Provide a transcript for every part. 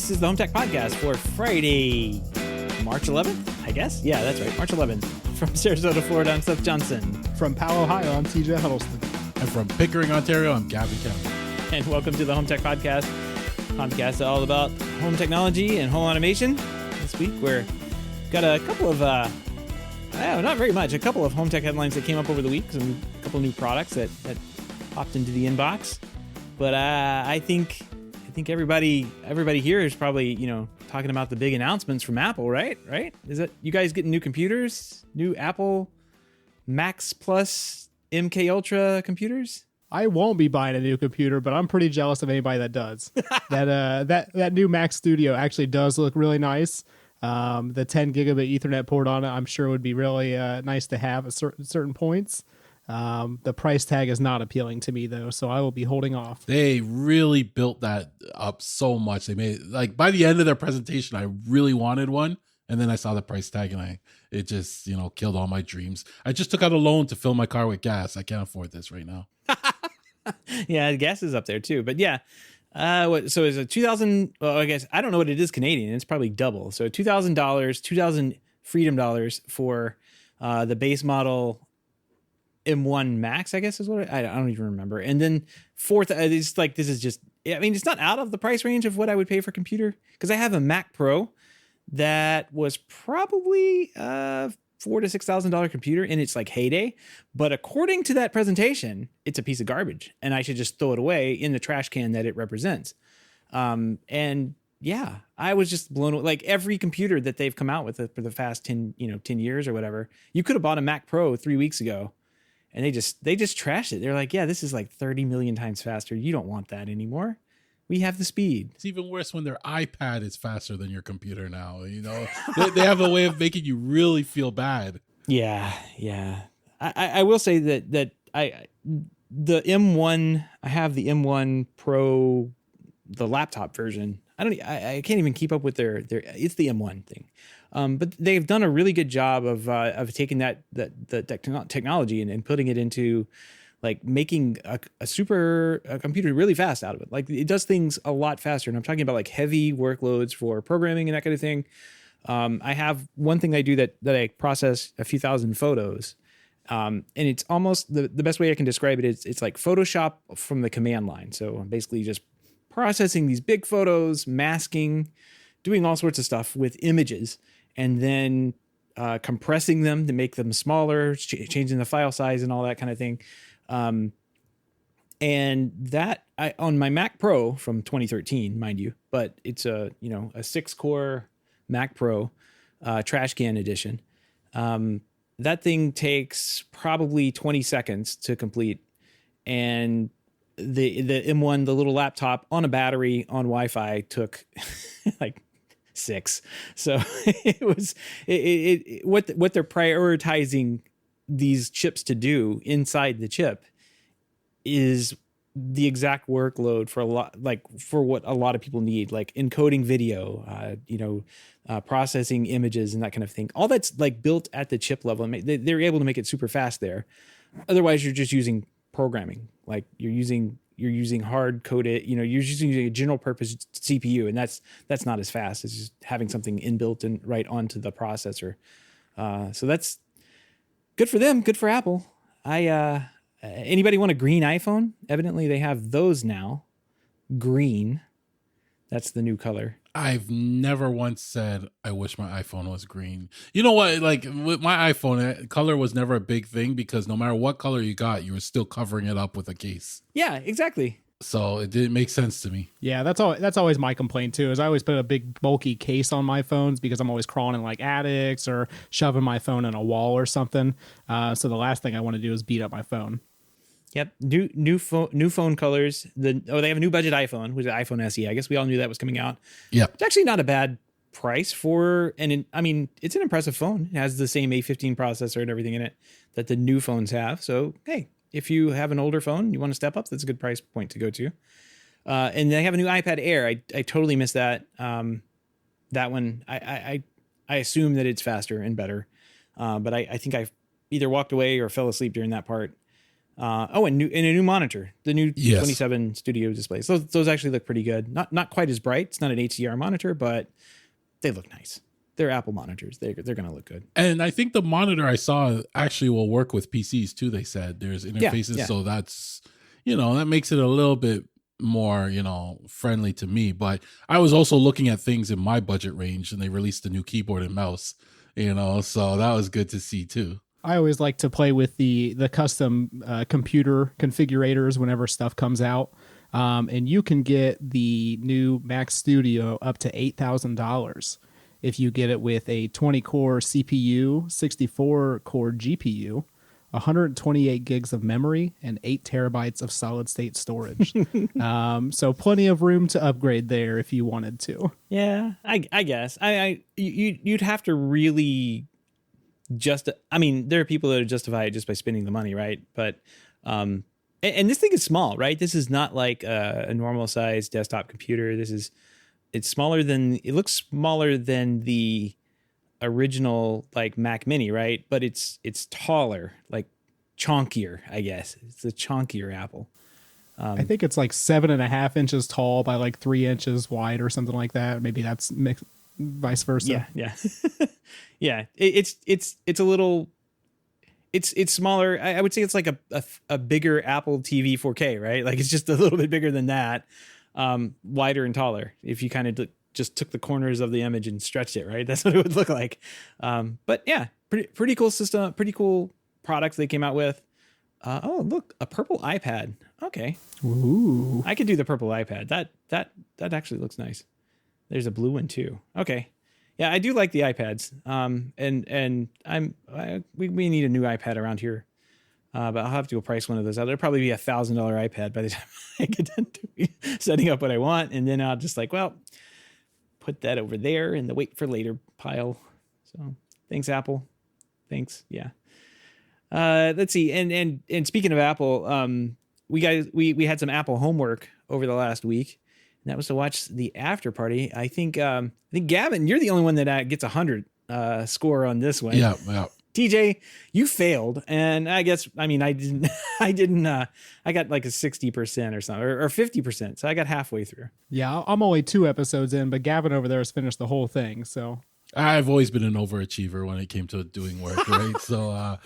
This is the HomeTech Podcast for Friday, March 11th, I guess? Yeah, that's right, March 11th. From Sarasota, Florida, I'm Seth Johnson. From Powell, Ohio, I'm TJ Huddleston. And from Pickering, Ontario, I'm Gavin. And welcome to the HomeTech Podcast. Podcast all about home technology and home automation. This week we're got a couple of, not very much, a couple of HomeTech headlines that came up over the week. A couple new products that popped into the inbox. But I think everybody here is probably, talking about the big announcements from Apple, right? Is it you guys getting new computers? New Apple Max Plus MK Ultra computers? I won't be buying a new computer, but I'm pretty jealous of anybody that does. that new Mac Studio actually does look really nice. The 10 gigabit Ethernet port on it, I'm sure would be really nice to have at certain points. The price tag is not appealing to me though, so I will be holding off. They really built that up so much. They made by the end of their presentation, I really wanted one. And then I saw the price tag and it just, killed all my dreams. I just took out a loan to fill my car with gas. I can't afford this right now. Yeah, gas is up there too. But yeah, so is it 2,000? Well, I guess I don't know what it is Canadian. It's probably double. So $2,000, 2,000 freedom dollars for the base model M1 Max, I guess is what I don't even remember. And then fourth, it's this is just, it's not out of the price range of what I would pay for a computer because I have a Mac Pro that was probably $4,000 to $6,000 computer in its heyday. But according to that presentation, it's a piece of garbage and I should just throw it away in the trash can that it represents. And yeah, I was just blown away. Every computer that they've come out with for the past 10 years or whatever, you could have bought a Mac Pro 3 weeks ago. And they just trashed it. They're like, yeah, this is 30 million times faster. You don't want that anymore. We have the speed. It's even worse when their iPad is faster than your computer now. They have a way of making you really feel bad. Yeah. I will say that the M1, I have the M1 Pro, the laptop version. I can't even keep up with their it's the M1 thing. But they've done a really good job of taking the technology and putting it into making a computer really fast out of it. It does things a lot faster. And I'm talking about heavy workloads for programming and that kind of thing. I have one thing I do that I process a few thousand photos. And it's almost the best way I can describe it is it's like Photoshop from the command line. So I'm basically just processing these big photos, masking, doing all sorts of stuff with images, and then compressing them to make them smaller, changing the file size and all that kind of thing. And that on my Mac Pro from 2013, mind you, but it's a 6-core Mac Pro trash can edition. That thing takes probably 20 seconds to complete. And the M1, the little laptop on a battery on Wi-Fi took 6. So what they're prioritizing these chips to do inside the chip is the exact workload for for what a lot of people need, encoding video, processing images and that kind of thing. All that's built at the chip level. They're able to make it super fast there. Otherwise, you're just using programming. You're using hard coded, you're using a general purpose CPU, and that's not as fast as just having something inbuilt and right onto the processor. So that's good for them, good for Apple. Anybody want a green iPhone? Evidently they have those now. Green. That's the new color. I've never once said I wish my iPhone was green. You know what? With my iPhone, color was never a big thing because no matter what color you got, you were still covering it up with a case. Yeah, exactly. So it didn't make sense to me. Yeah, that's always my complaint too, is I always put a big bulky case on my phones because I'm always crawling in attics or shoving my phone in a wall or something. So the last thing I want to do is beat up my phone. Yep, new phone colors. They have a new budget iPhone, which is the iPhone SE. I guess we all knew that was coming out. Yeah, it's actually not a bad price for, it's an impressive phone. It has the same A15 processor and everything in it that the new phones have. So hey, if you have an older phone, you want to step up, that's a good price point to go to. And they have a new iPad Air. I totally missed that. That one, I assume that it's faster and better. But I think I either walked away or fell asleep during that part. And a new monitor, the new Yes. 27 Studio displays. Those actually look pretty good. Not quite as bright. It's not an HDR monitor, but they look nice. They're Apple monitors. They're going to look good. And I think the monitor I saw actually will work with PCs too. They said there's interfaces, Yeah. so that's, that makes it a little bit more, friendly to me. But I was also looking at things in my budget range, and they released a new keyboard and mouse, so that was good to see too. I always like to play with the custom computer configurators whenever stuff comes out. And you can get the new Mac Studio up to $8,000 if you get it with a 20-core CPU, 64-core GPU, 128 gigs of memory, and 8 terabytes of solid-state storage. So plenty of room to upgrade there if you wanted to. Yeah, I guess. You'd have to really there are people that justify it just by spending the money, right? But and this thing is small, right? This is not like a normal size desktop computer. It looks smaller than the original like Mac Mini, right? But it's taller, like chonkier, I guess. It's a chonkier Apple. I think it's like 7.5 inches tall by like 3 inches wide or something like that. Maybe that's mixed, vice versa. Yeah. Yeah. It's a little, it's smaller. I would say it's like a bigger Apple TV 4K, right? Like it's just a little bit bigger than that, wider and taller. If you kind of just took the corners of the image and stretched it, right? That's what it would look like. But yeah, pretty cool system, pretty cool product they came out with. Oh, look, a purple iPad. Okay. Ooh. I could do the purple iPad. That actually looks nice. There's a blue one too. Okay. Yeah, I do like the iPads. We need a new iPad around here. But I'll have to go price one of those out. It'll probably be $1,000 iPad by the time I get done setting up what I want. And then I'll just put that over there in the wait for later pile. So thanks, Apple. Thanks. Yeah. Let's see. And speaking of Apple, we had some Apple homework over the last week, and that was to watch the Afterparty. I think Gavin, you're the only one that gets 100 score on this one. Yeah. TJ, you failed, and I guess I didn't. I got like a 60% or something, or 50%. So I got halfway through. Yeah, I'm only 2 episodes in, but Gavin over there has finished the whole thing. So I've always been an overachiever when it came to doing work, right? So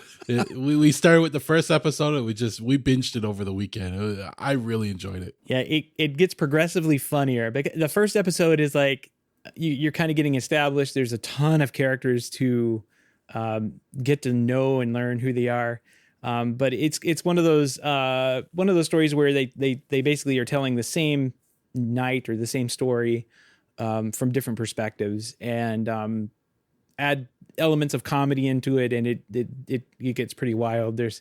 we started with the first episode, and we binged it over the weekend. I really enjoyed it. Yeah, it gets progressively funnier. But the first episode is like you're kind of getting established. There's a ton of characters to get to know and learn who they are. But it's one of those stories where they basically are telling the same night or the same story from different perspectives, and add elements of comedy into it, and it gets pretty wild. There's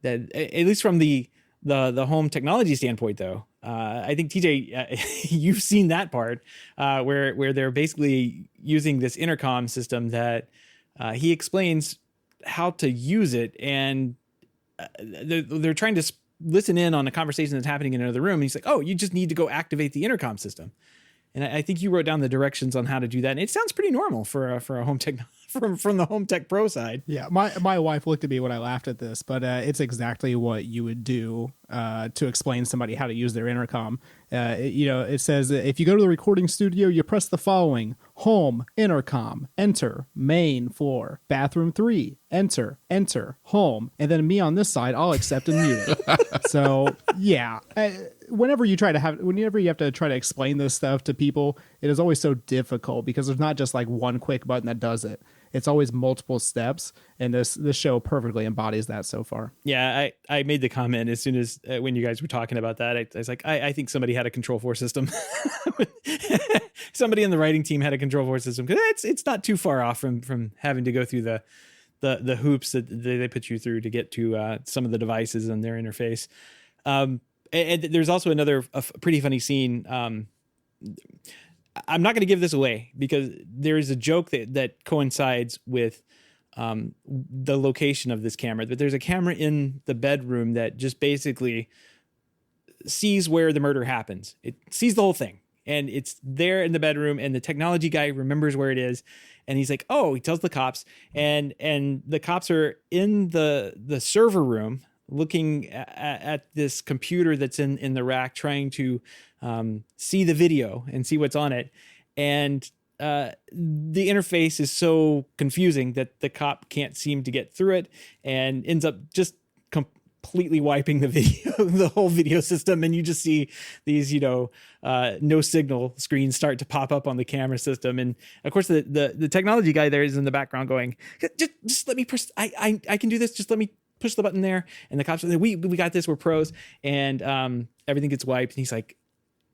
that, at least from the home technology standpoint, though. I think TJ, you've seen that part where they're basically using this intercom system that he explains how to use it, and they're trying to listen in on a conversation that's happening in another room. And he's like, "Oh, you just need to go activate the intercom system." And I think you wrote down the directions on how to do that. And it sounds pretty normal for a home tech from the Home Tech Pro side. yeah, my wife looked at me when I laughed at this, but it's exactly what you would do to explain to somebody how to use their intercom. It says if you go to the recording studio, you press the following: home, intercom, enter, main floor, bathroom 3, enter, home, and then me on this side, I'll accept and mute it. So yeah, whenever you have to try to explain this stuff to people, it is always so difficult because there's not just like one quick button that does it. It's always multiple steps, and this show perfectly embodies that so far. Yeah, I made the comment as soon as when you guys were talking about that. I was like, I think somebody had a Control4 system. Somebody in the writing team had a Control4 system, because it's not too far off from having to go through the hoops that they put you through to get to some of the devices and their interface. And there's also another pretty funny scene. I'm not going to give this away because there is a joke that coincides with the location of this camera. But there's a camera in the bedroom that just basically sees where the murder happens. It sees the whole thing, and it's there in the bedroom, and the technology guy remembers where it is. And he's like, oh, he tells the cops, and the cops are in the server room, looking at this computer that's in the rack, trying to see the video and see what's on it. And the interface is so confusing that the cop can't seem to get through it and ends up just completely wiping the video, the whole video system. And you just see these, no signal screens start to pop up on the camera system. And of course, the technology guy there is in the background going, just let me press. I can do this. Just let me push the button there. And the cops are like, we got this. We're pros. And everything gets wiped. And he's like,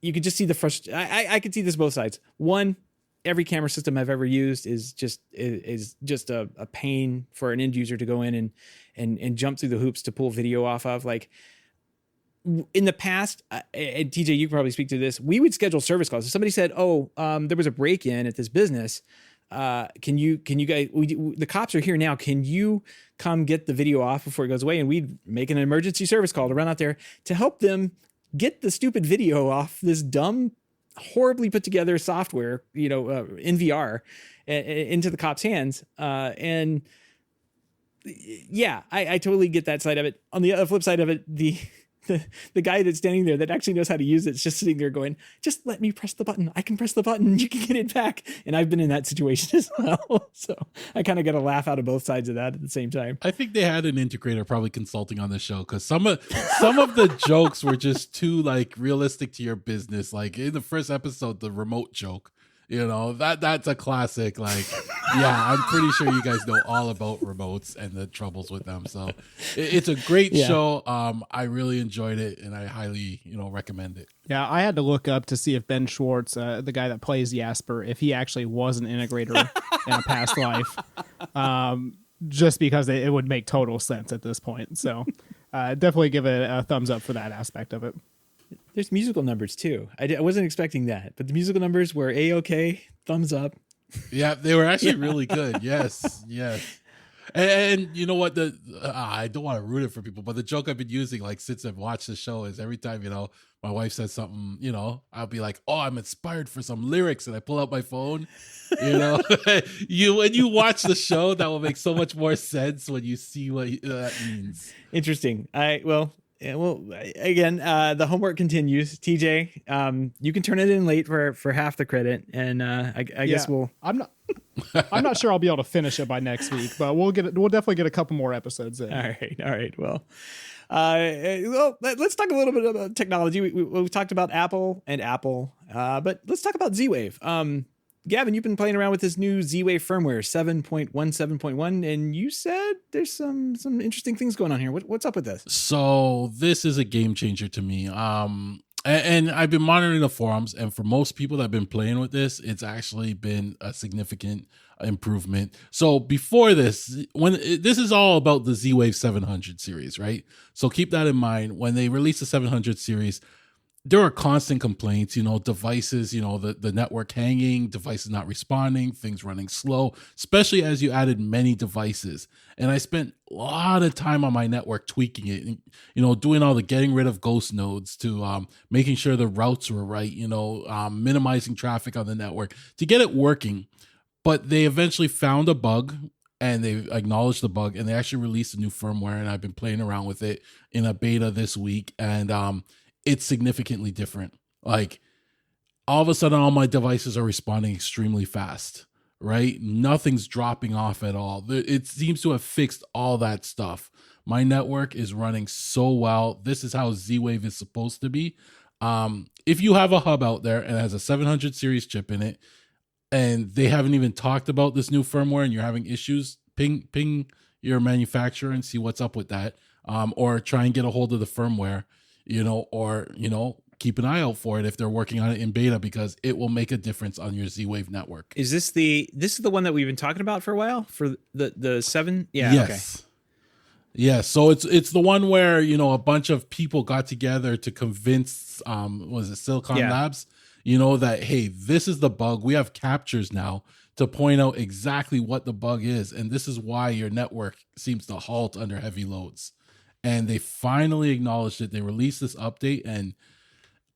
you could just see the frustration. I could see this both sides. One, every camera system I've ever used is just a pain for an end user to go in and jump through the hoops to pull video off of. Like in the past, and TJ, you can probably speak to this. We would schedule service calls. If somebody said, there was a break-in at this business. Can you guys, the cops are here now. Can you come get the video off before it goes away? And we'd make an emergency service call to run out there to help them get the stupid video off this dumb, horribly put together software, in VR into the cops' hands. And yeah, I totally get that side of it. On the flip side of it, the guy that's standing there that actually knows how to use it's just sitting there going, just let me press the button. I can press the button. You can get it back. And I've been in that situation as well. So I kind of got a laugh out of both sides of that at the same time. I think they had an integrator probably consulting on the show because some of the jokes were just too like realistic to your business. Like in the first episode, the remote joke, that's a classic. Like, yeah, I'm pretty sure you guys know all about remotes and the troubles with them. So it's a great show. I really enjoyed it and I highly, recommend it. Yeah, I had to look up to see if Ben Schwartz, the guy that plays Jasper, if he actually was an integrator in a past life. Just because it would make total sense at this point. So definitely give it a thumbs up for that aspect of it. There's musical numbers too. I wasn't expecting that, but the musical numbers were A-OK, thumbs up. Yeah, they were actually really good. Yes. And you know what? I don't want to ruin it for people, but the joke I've been using, like since I've watched the show, is every time my wife says something, I'll be like, "Oh, I'm inspired for some lyrics," and I pull out my phone. When you watch the show, that will make so much more sense when you see what that means. Interesting. Again, the homework continues. TJ, you can turn it in late for half the credit, and I guess we'll. I'm not sure I'll be able to finish it by next week, but we'll definitely get a couple more episodes in. All right. Well, let's talk a little bit about technology. We talked about Apple, but let's talk about Z-Wave. Gavin, you've been playing around with this new Z-Wave firmware 7.17.1, and you said there's some interesting things going on here. What's up with this? So this is a game changer to me. And I've been monitoring the forums, and for most people that have been playing with this, it's actually been a significant improvement. So before this, this is all about the Z-Wave 700 series, right? So keep that in mind. When they release the 700 series, there are constant complaints, devices, the network hanging, devices not responding, things running slow, especially as you added many devices. And I spent a lot of time on my network tweaking it, and, doing all the getting rid of ghost nodes to making sure the routes were right, minimizing traffic on the network to get it working. But they eventually found a bug and they acknowledged the bug and they actually released a new firmware. And I've been playing around with it in a beta this week. And, it's significantly different. Like all of a sudden, all my devices are responding extremely fast, right? Nothing's dropping off at all. It seems to have fixed all that stuff. My network is running so well. This is how Z-Wave is supposed to be. If you have a hub out there and it has a 700 series chip in it, and they haven't even talked about this new firmware and you're having issues, ping your manufacturer and see what's up with that. Or try and get a hold of the firmware. Keep an eye out for it if they're working on it in beta because it will make a difference on your Z-Wave network. Is this the one that we've been talking about for a while for the 7? Yeah. Yes. Okay. Yeah. So it's the one where, a bunch of people got together to convince, Silicon Labs, that, hey, this is the bug. We have captures now to point out exactly what the bug is. And this is why your network seems to halt under heavy loads. And they finally acknowledged it. They released this update, and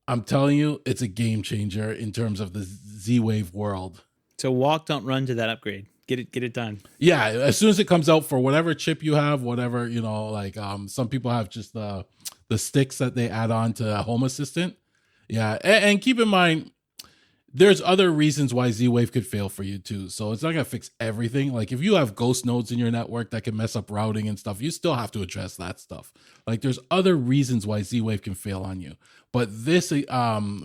I'm telling you, it's a game changer in terms of the Z-Wave world. So walk, don't run to that upgrade. get it done. Yeah, as soon as it comes out for whatever chip you have, whatever, like some people have just the sticks that they add on to Home Assistant. Yeah, and keep in mind, there's other reasons why Z-Wave could fail for you too. So it's not gonna fix everything. Like if you have ghost nodes in your network that can mess up routing and stuff, you still have to address that stuff. Like there's other reasons why Z-Wave can fail on you. But this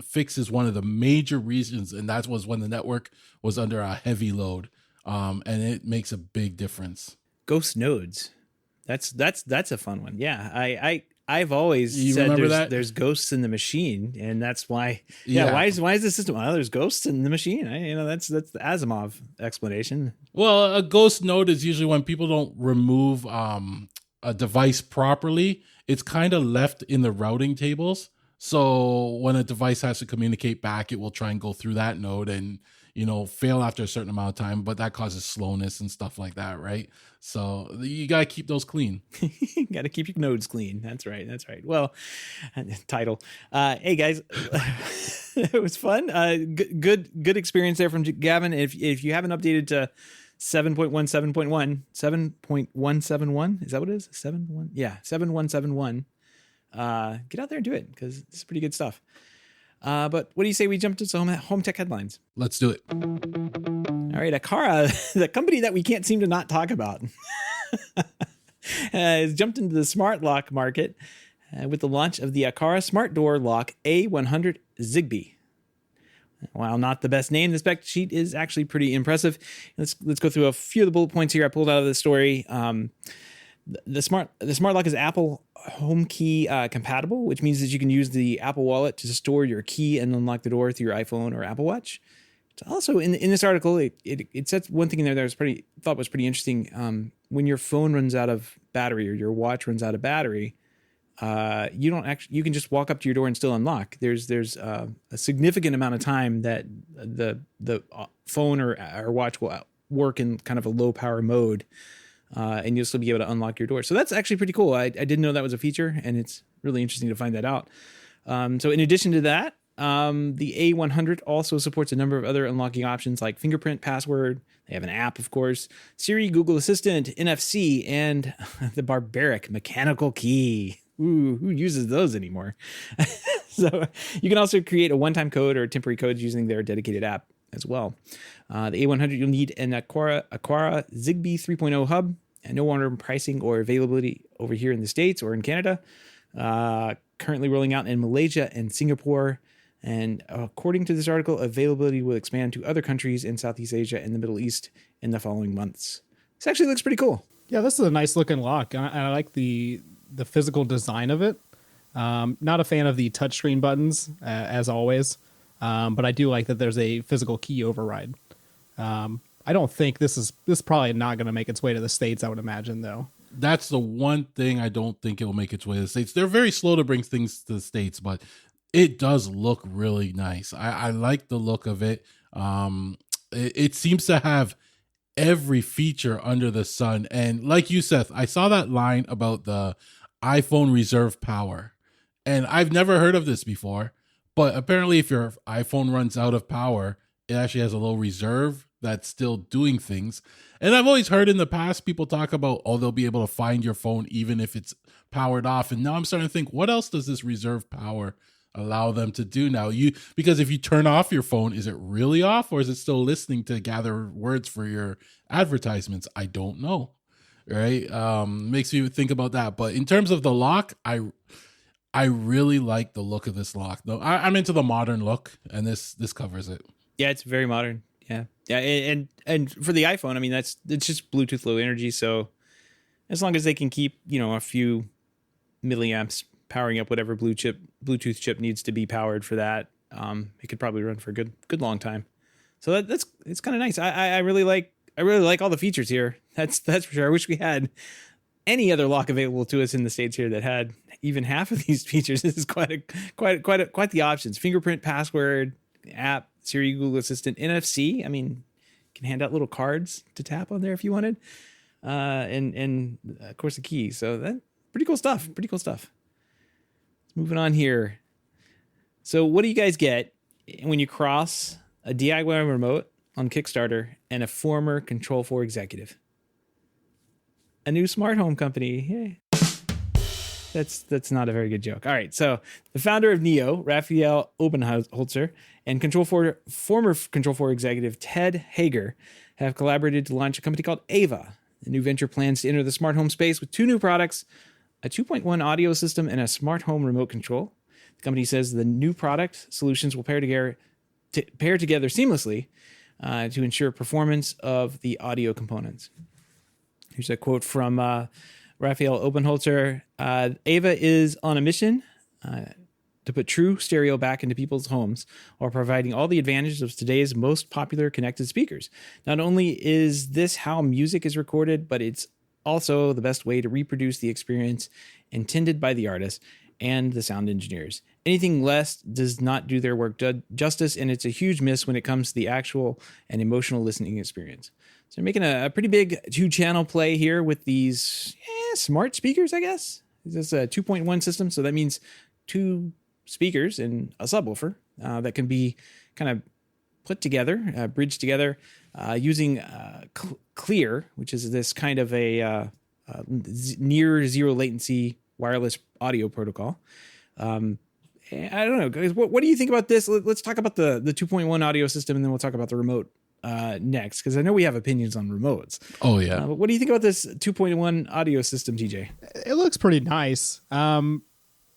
fixes one of the major reasons, and that was when the network was under a heavy load. And it makes a big difference. Ghost nodes. That's a fun one. Yeah, I've always You said remember there's ghosts in the machine, and that's why. Yeah. Yeah. Why is the system? Well, there's ghosts in the machine. That's the Asimov explanation. Well, a ghost node is usually when people don't remove a device properly. It's kind of left in the routing tables. So when a device has to communicate back, it will try and go through that node and fail after a certain amount of time, but that causes slowness and stuff like that, right? So you got to keep those clean. You got to keep your nodes clean. That's right. Well, title. Hey guys, it was fun. Good experience there from Gavin. If you haven't updated to 7.171, is that what it is? 7.171. Get out there and do it because it's pretty good stuff. But what do you say we jump to some HomeTech headlines? Let's do it. All right, Aqara, the company that we can't seem to not talk about, has jumped into the smart lock market with the launch of the Aqara Smart Door Lock A100 Zigbee. While not the best name, the spec sheet is actually pretty impressive. Let's go through a few of the bullet points here I pulled out of the story. The smart lock is Apple HomeKey compatible, which means that you can use the Apple Wallet to store your key and unlock the door through your iPhone or Apple Watch. It's also in this article, it says one thing in there that was pretty interesting. When your phone runs out of battery or your watch runs out of battery, you can just walk up to your door and still unlock. There's a significant amount of time that the phone or watch will work in kind of a low power mode. And you'll still be able to unlock your door. So that's actually pretty cool. I didn't know that was a feature, and it's really interesting to find that out. So in addition to that, the A100 also supports a number of other unlocking options like fingerprint, password. They have an app, of course, Siri, Google Assistant, NFC, and the barbaric mechanical key. Ooh, who uses those anymore? So you can also create a one-time code or temporary codes using their dedicated app as well. The A100, you'll need an Aqara Zigbee 3.0 hub, and no longer pricing or availability over here in the States or in Canada. Currently rolling out in Malaysia and Singapore. And according to this article, availability will expand to other countries in Southeast Asia and the Middle East in the following months. This actually looks pretty cool. Yeah, this is a nice looking lock. And I like the physical design of it. Not a fan of the touchscreen buttons, as always. But I do like that there's a physical key override. I don't think this is probably not going to make its way to the States, I would imagine, though. That's the one thing I don't think it will make its way to the States. They're very slow to bring things to the States, but it does look really nice. I like the look of it. It seems to have every feature under the sun. And like you, Seth, I saw that line about the iPhone reserve power. And I've never heard of this before. But apparently if your iPhone runs out of power, it actually has a low reserve that's still doing things. And I've always heard in the past people talk about, they'll be able to find your phone even if it's powered off. And now I'm starting to think, what else does this reserve power allow them to do now? Because if you turn off your phone, is it really off or is it still listening to gather words for your advertisements? I don't know. Right? Makes me think about that. But in terms of the lock, I really like the look of this lock. Though I'm into the modern look, and this covers it. Yeah, it's very modern. Yeah, and for the iPhone, I mean it's just Bluetooth Low Energy. So as long as they can keep a few milliamps powering up whatever Bluetooth chip needs to be powered for that, it could probably run for a good long time. So it's kind of nice. I really like all the features here. That's for sure. I wish we had any other lock available to us in the States here that had even half of these features. This is quite the options. Fingerprint, password, app, Siri, Google Assistant, NFC. I mean, you can hand out little cards to tap on there if you wanted. And of course the key. So that pretty cool stuff. Moving on here. So what do you guys get when you cross a DIY remote on Kickstarter and a former Control 4 executive. A new smart home company. Yay. That's not a very good joke. All right, so the founder of Neo, Raphael Obenholzer, and former Control 4 executive Ted Hager have collaborated to launch a company called Ava. The new venture plans to enter the smart home space with two new products, a 2.1 audio system and a smart home remote control. The company says the new product solutions will pair together seamlessly to ensure performance of the audio components. Here's a quote from Raphael Obenholzer. Ava is on a mission to put true stereo back into people's homes while providing all the advantages of today's most popular connected speakers. Not only is this how music is recorded, but it's also the best way to reproduce the experience intended by the artist and the sound engineers. Anything less does not do their work justice, and it's a huge miss when it comes to the actual and emotional listening experience. So they're making a pretty big 2-channel play here with these smart speakers, I guess. This is a 2.1 system, so that means 2 speakers and a subwoofer that can be kind of put together, bridged together using Clear, which is this kind of a near zero latency wireless audio protocol. I don't know, guys. What do you think about this? Let's talk about the 2.1 audio system, and then we'll talk about the remote next, because I know we have opinions on remotes. Oh yeah. But what do you think about this 2.1 audio system, TJ? It looks pretty nice.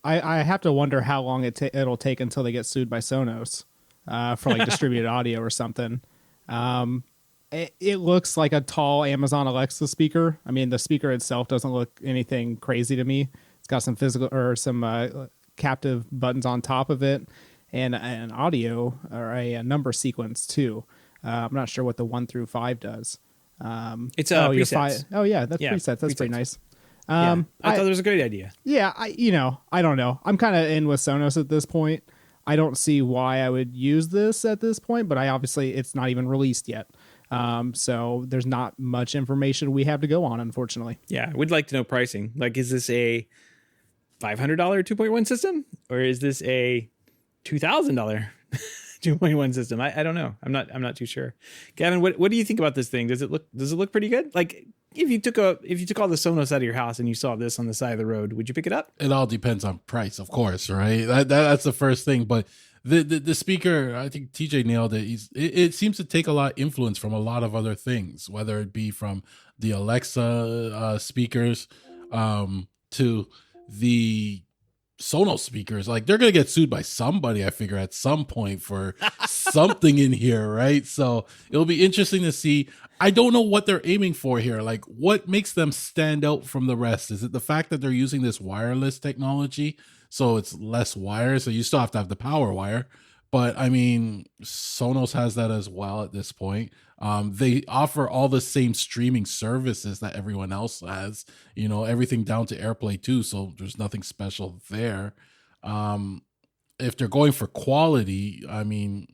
I have to wonder how long it'll take until they get sued by Sonos for like distributed audio or something. It looks like a tall Amazon Alexa speaker. I mean, the speaker itself doesn't look anything crazy to me. It's got some physical or some captive buttons on top of it, and an audio or a number sequence too. I'm not sure what the 1 through 5 does. It's presets. Oh yeah, that's presets. That's presets. pretty nice. I thought it was a great idea. Yeah, I don't know. I'm kind of in with Sonos at this point. I don't see why I would use this at this point, but it's not even released yet. So there's not much information we have to go on, unfortunately. Yeah, we'd like to know pricing. Like, is this a $500 2.1 system, or is this a $2,000 2.1 system? I don't know. I'm not too sure. Gavin, what do you think about this thing? Does it look pretty good? Like, if you took all the Sonos out of your house and you saw this on the side of the road, would you pick it up? It all depends on price, of course, right? That's the first thing. But the speaker, I think TJ nailed it. It seems to take a lot of influence from a lot of other things, whether it be from the Alexa speakers to the Sonos speakers. Like, they're gonna get sued by somebody, I figure, at some point for something in here, right? So it'll be interesting to see. I don't know what they're aiming for here. Like, what makes them stand out from the rest? Is it the fact that they're using this wireless technology, so it's less wires, so you still have to have the power wire? But I mean, Sonos has that as well at this point. They offer all the same streaming services that everyone else has, everything down to AirPlay too. So there's nothing special there. If they're going for quality, I mean,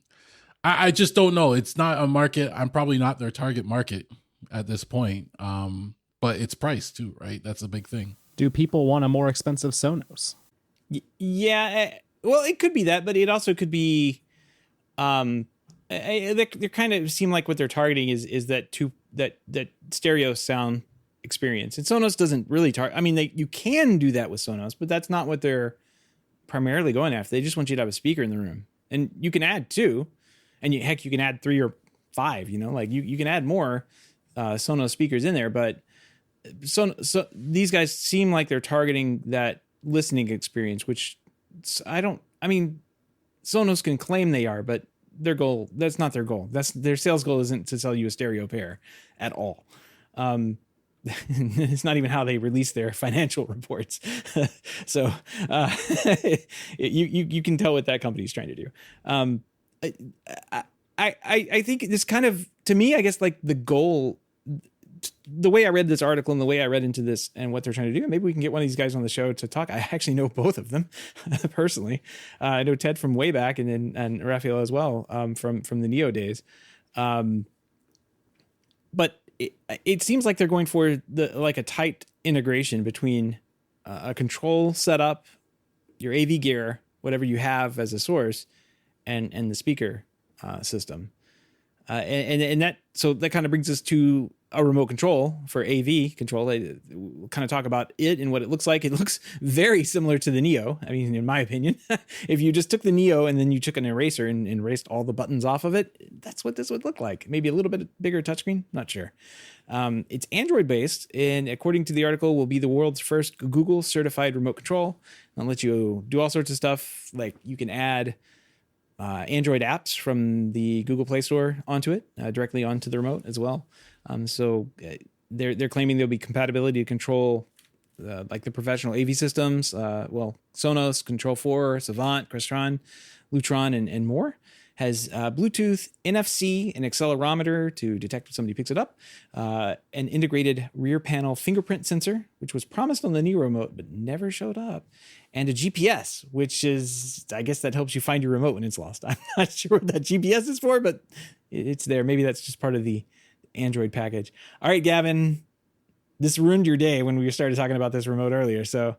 I just don't know. It's not a market. I'm probably not their target market at this point. But it's price too, right? That's a big thing. Do people want a more expensive Sonos? Yeah. Well, it could be that, but it also could be, they kind of seem like what they're targeting is that stereo sound experience. And Sonos doesn't really target. I mean, you can do that with Sonos, but that's not what they're primarily going after. They just want you to have a speaker in the room, and you can add 2, and you can add 3 or 5. Like you can add more Sonos speakers in there, but so these guys seem like they're targeting that listening experience, which Sonos can claim they are, but that's not their goal. Their sales goal isn't to sell you a stereo pair at all. It's not even how they release their financial reports. So you can tell what that company's trying to do. I think this kind of, to me, I guess, like the goal, the way I read this article and the way I read into this and what they're trying to do, maybe we can get one of these guys on the show to talk. I actually know both of them personally. I know Ted from way back, and Raphael as well, from the Neo days. But it seems like they're going for a tight integration between a control setup, your AV gear, whatever you have as a source, and the speaker system. And that kind of brings us to a remote control for AV control. We'll kind of talk about it and what it looks like. It looks very similar to the Neo. I mean, in my opinion, if you just took the Neo and then you took an eraser and erased all the buttons off of it, that's what this would look like. Maybe a little bit bigger touchscreen. Not sure. It's Android based, and according to the article, will be the world's first Google certified remote control. I'll let you do all sorts of stuff. Like you can add Android apps from the Google Play Store onto it, directly onto the remote as well. So they're claiming there'll be compatibility to control like the professional AV systems, Sonos, Control 4, Savant, Crestron, Lutron, and more. Has Bluetooth, NFC, an accelerometer to detect when somebody picks it up, an integrated rear panel fingerprint sensor, which was promised on the Neo remote but never showed up, and a GPS, which is, I guess that helps you find your remote when it's lost. I'm not sure what that GPS is for, but it's there. Maybe that's just part of the Android package. All right, Gavin, this ruined your day when we started talking about this remote earlier. So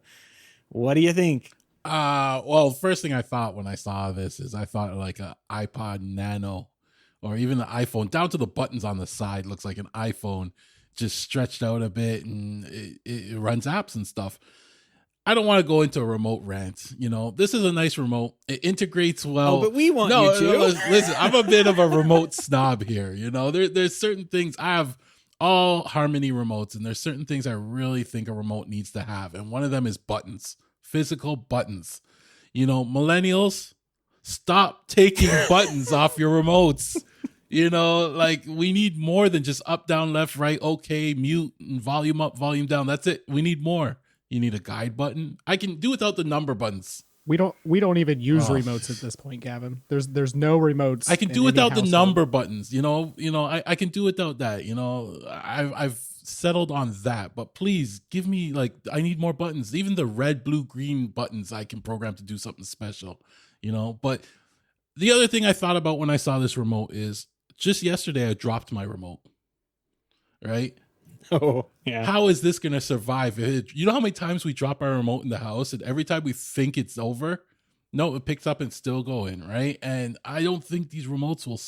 what do you think? Well, first thing I thought when I saw this is I thought like an iPod Nano or even the iPhone, down to the buttons on the side looks like an iPhone just stretched out a bit, and it runs apps and stuff. I don't want to go into a remote rant. You know, this is a nice remote. It integrates well. Oh, but we want you to. Listen, I'm a bit of a remote snob here. You know, there's certain things. I have all Harmony remotes, and there's certain things I really think a remote needs to have. And one of them is buttons, physical buttons. You know, millennials, stop taking buttons off your remotes. You know, like we need more than just up, down, left, right, okay, mute, and volume up, volume down. That's it. We need more. You need a guide button. I can do without the number buttons. We don't even use remotes at this point, Gavin. There's no remotes. I can do without the number buttons. You know, I can do without that. You know, I've settled on that. But please give me, like, I need more buttons. Even the red, blue, green buttons I can program to do something special. You know, but the other thing I thought about when I saw this remote is just yesterday I dropped my remote. Right. Oh, yeah. How is this going to survive? You know how many times we drop our remote in the house and every time we think it's over, no, it picks up and still going, right? And I don't think these remotes will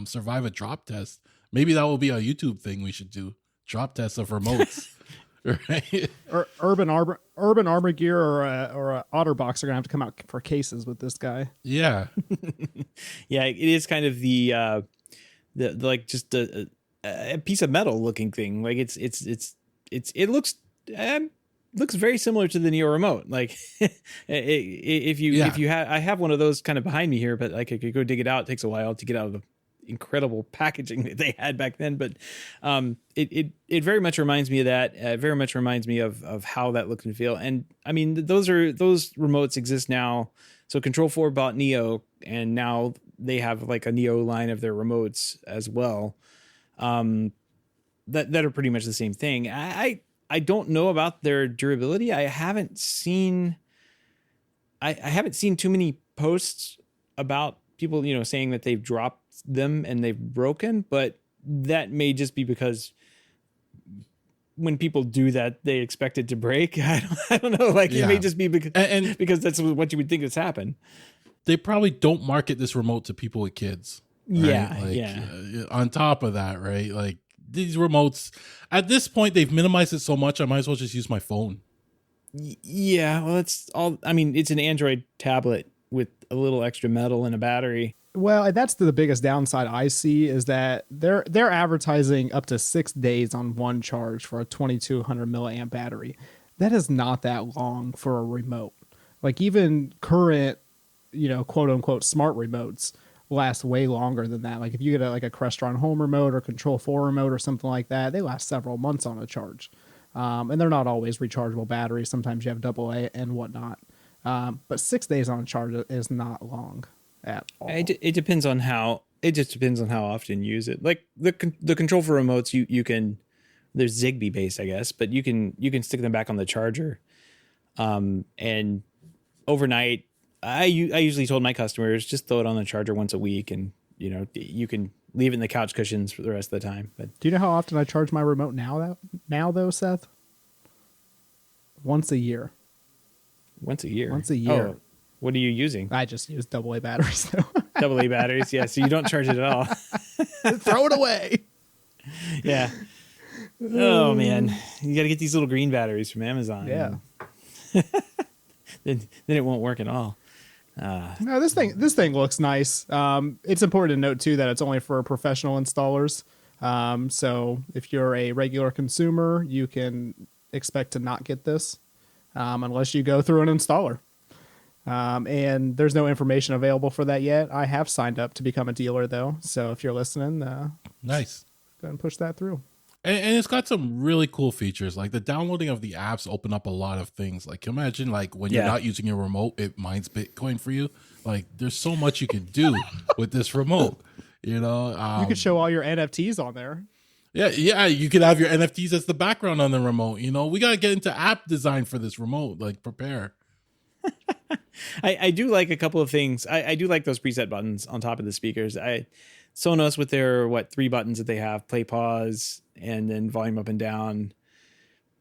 survive a drop test. Maybe that will be a YouTube thing we should do. Drop tests of remotes. Right? Or Urban Armor Gear or a OtterBox are going to have to come out for cases with this guy. Yeah. Yeah, it is kind of the like just a piece of metal looking thing. Like it looks very similar to the Neo remote. Like if you have, I have one of those kind of behind me here, but like I could go dig it out. It takes a while to get out of the incredible packaging that they had back then. But it very much reminds me of that. It very much reminds me of how that looks and feel. And I mean, those remotes exist now. So Control 4 bought Neo, and now they have like a Neo line of their remotes as well. That are pretty much the same thing. I don't know about their durability. I haven't seen too many posts about people, you know, saying that they've dropped them and they've broken, but that may just be because when people do that, they expect it to break. I don't know. Like it may just be because that's what you would think has happened. They probably don't market this remote to people with kids. Right? Yeah, like, yeah. On top of that, right? Like these remotes, at this point, they've minimized it so much. I might as well just use my phone. Yeah, well, it's all. I mean, it's an Android tablet with a little extra metal and a battery. Well, that's the biggest downside I see is that they're advertising up to 6 days on one charge for a 2200 milliamp battery. That is not that long for a remote. Like even current, you know, quote unquote smart remotes last way longer than that. Like if you get a Crestron home remote or Control 4 remote or something like that, they last several months on a charge. And they're not always rechargeable batteries. Sometimes you have AA and whatnot. But 6 days on a charge is not long at all. It depends on how. It just depends on how often you use it. Like the Control 4 remotes, you can. There's Zigbee based, I guess, but you can stick them back on the charger. And overnight, I usually told my customers just throw it on the charger once a week, and you know you can leave it in the couch cushions for the rest of the time. But do you know how often I charge my remote now though, Seth? Once a year. Once a year. Once a year. Oh, what are you using? I just use AA batteries though. AA batteries. Yeah, so you don't charge it at all. Throw it away. Yeah. Oh man, you got to get these little green batteries from Amazon. Yeah. Then it won't work at all. No, this thing looks nice. It's important to note too that it's only for professional installers. So if you're a regular consumer, you can expect to not get this unless you go through an installer. And there's no information available for that yet. I have signed up to become a dealer though. So if you're listening, Nice. go ahead and push that through. And it's got some really cool features. Like the downloading of the apps open up a lot of things. Like imagine like when you're not using your remote, it mines Bitcoin for you. Like there's so much you can do with this remote. You know, You could show all your NFTs on there. yeah. You could have your NFTs as the background on the remote. You know, we got to get into app design for this remote. Like prepare. I do like a couple of things. I do like those preset buttons on top of the speakers. Sonos with their 3 buttons that they have, play, pause, and then volume up and down.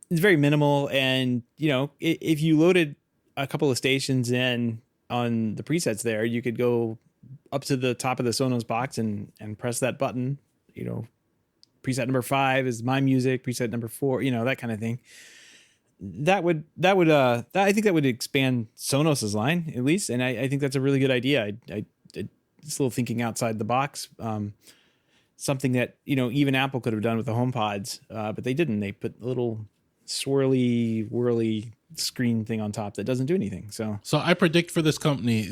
It's very minimal. And, you know, if you loaded a couple of stations in on the presets there, you could go up to the top of the Sonos box and press that button. You know, preset number 5 is my music, preset number 4, you know, that kind of thing. I think that would expand Sonos's line at least. And I think that's a really good idea. It's a little thinking outside the box. Something that, you know, even Apple could have done with the HomePods, but they didn't. They put a little swirly, whirly screen thing on top that doesn't do anything. So I predict for this company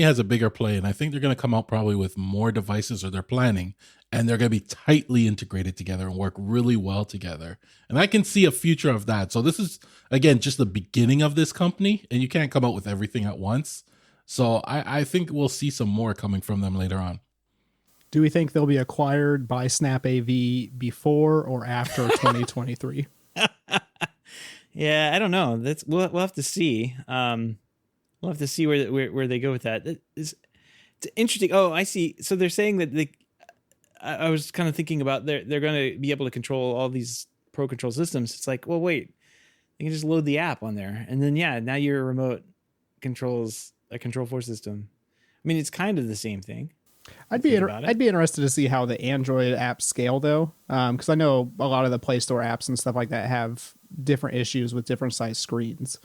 has a bigger play, and I think they're going to come out probably with more devices, or they're planning, and they're going to be tightly integrated together and work really well together. And I can see a future of that. So this is, again, just the beginning of this company, and you can't come out with everything at once. So I think we'll see some more coming from them later on. Do we think they'll be acquired by Snap AV before or after 2023? Yeah, I don't know. We'll have to see. We'll have to see where they go with that. It's interesting. Oh, I see. So they're saying that I was kind of thinking about they're going to be able to control all these Pro Control systems. It's like, well, wait, you can just load the app on there, and then now your remote controls a Control4 system. I mean, it's kind of the same thing. I'd be interested to see how the Android apps scale though, because I know a lot of the Play Store apps and stuff like that have different issues with different size screens.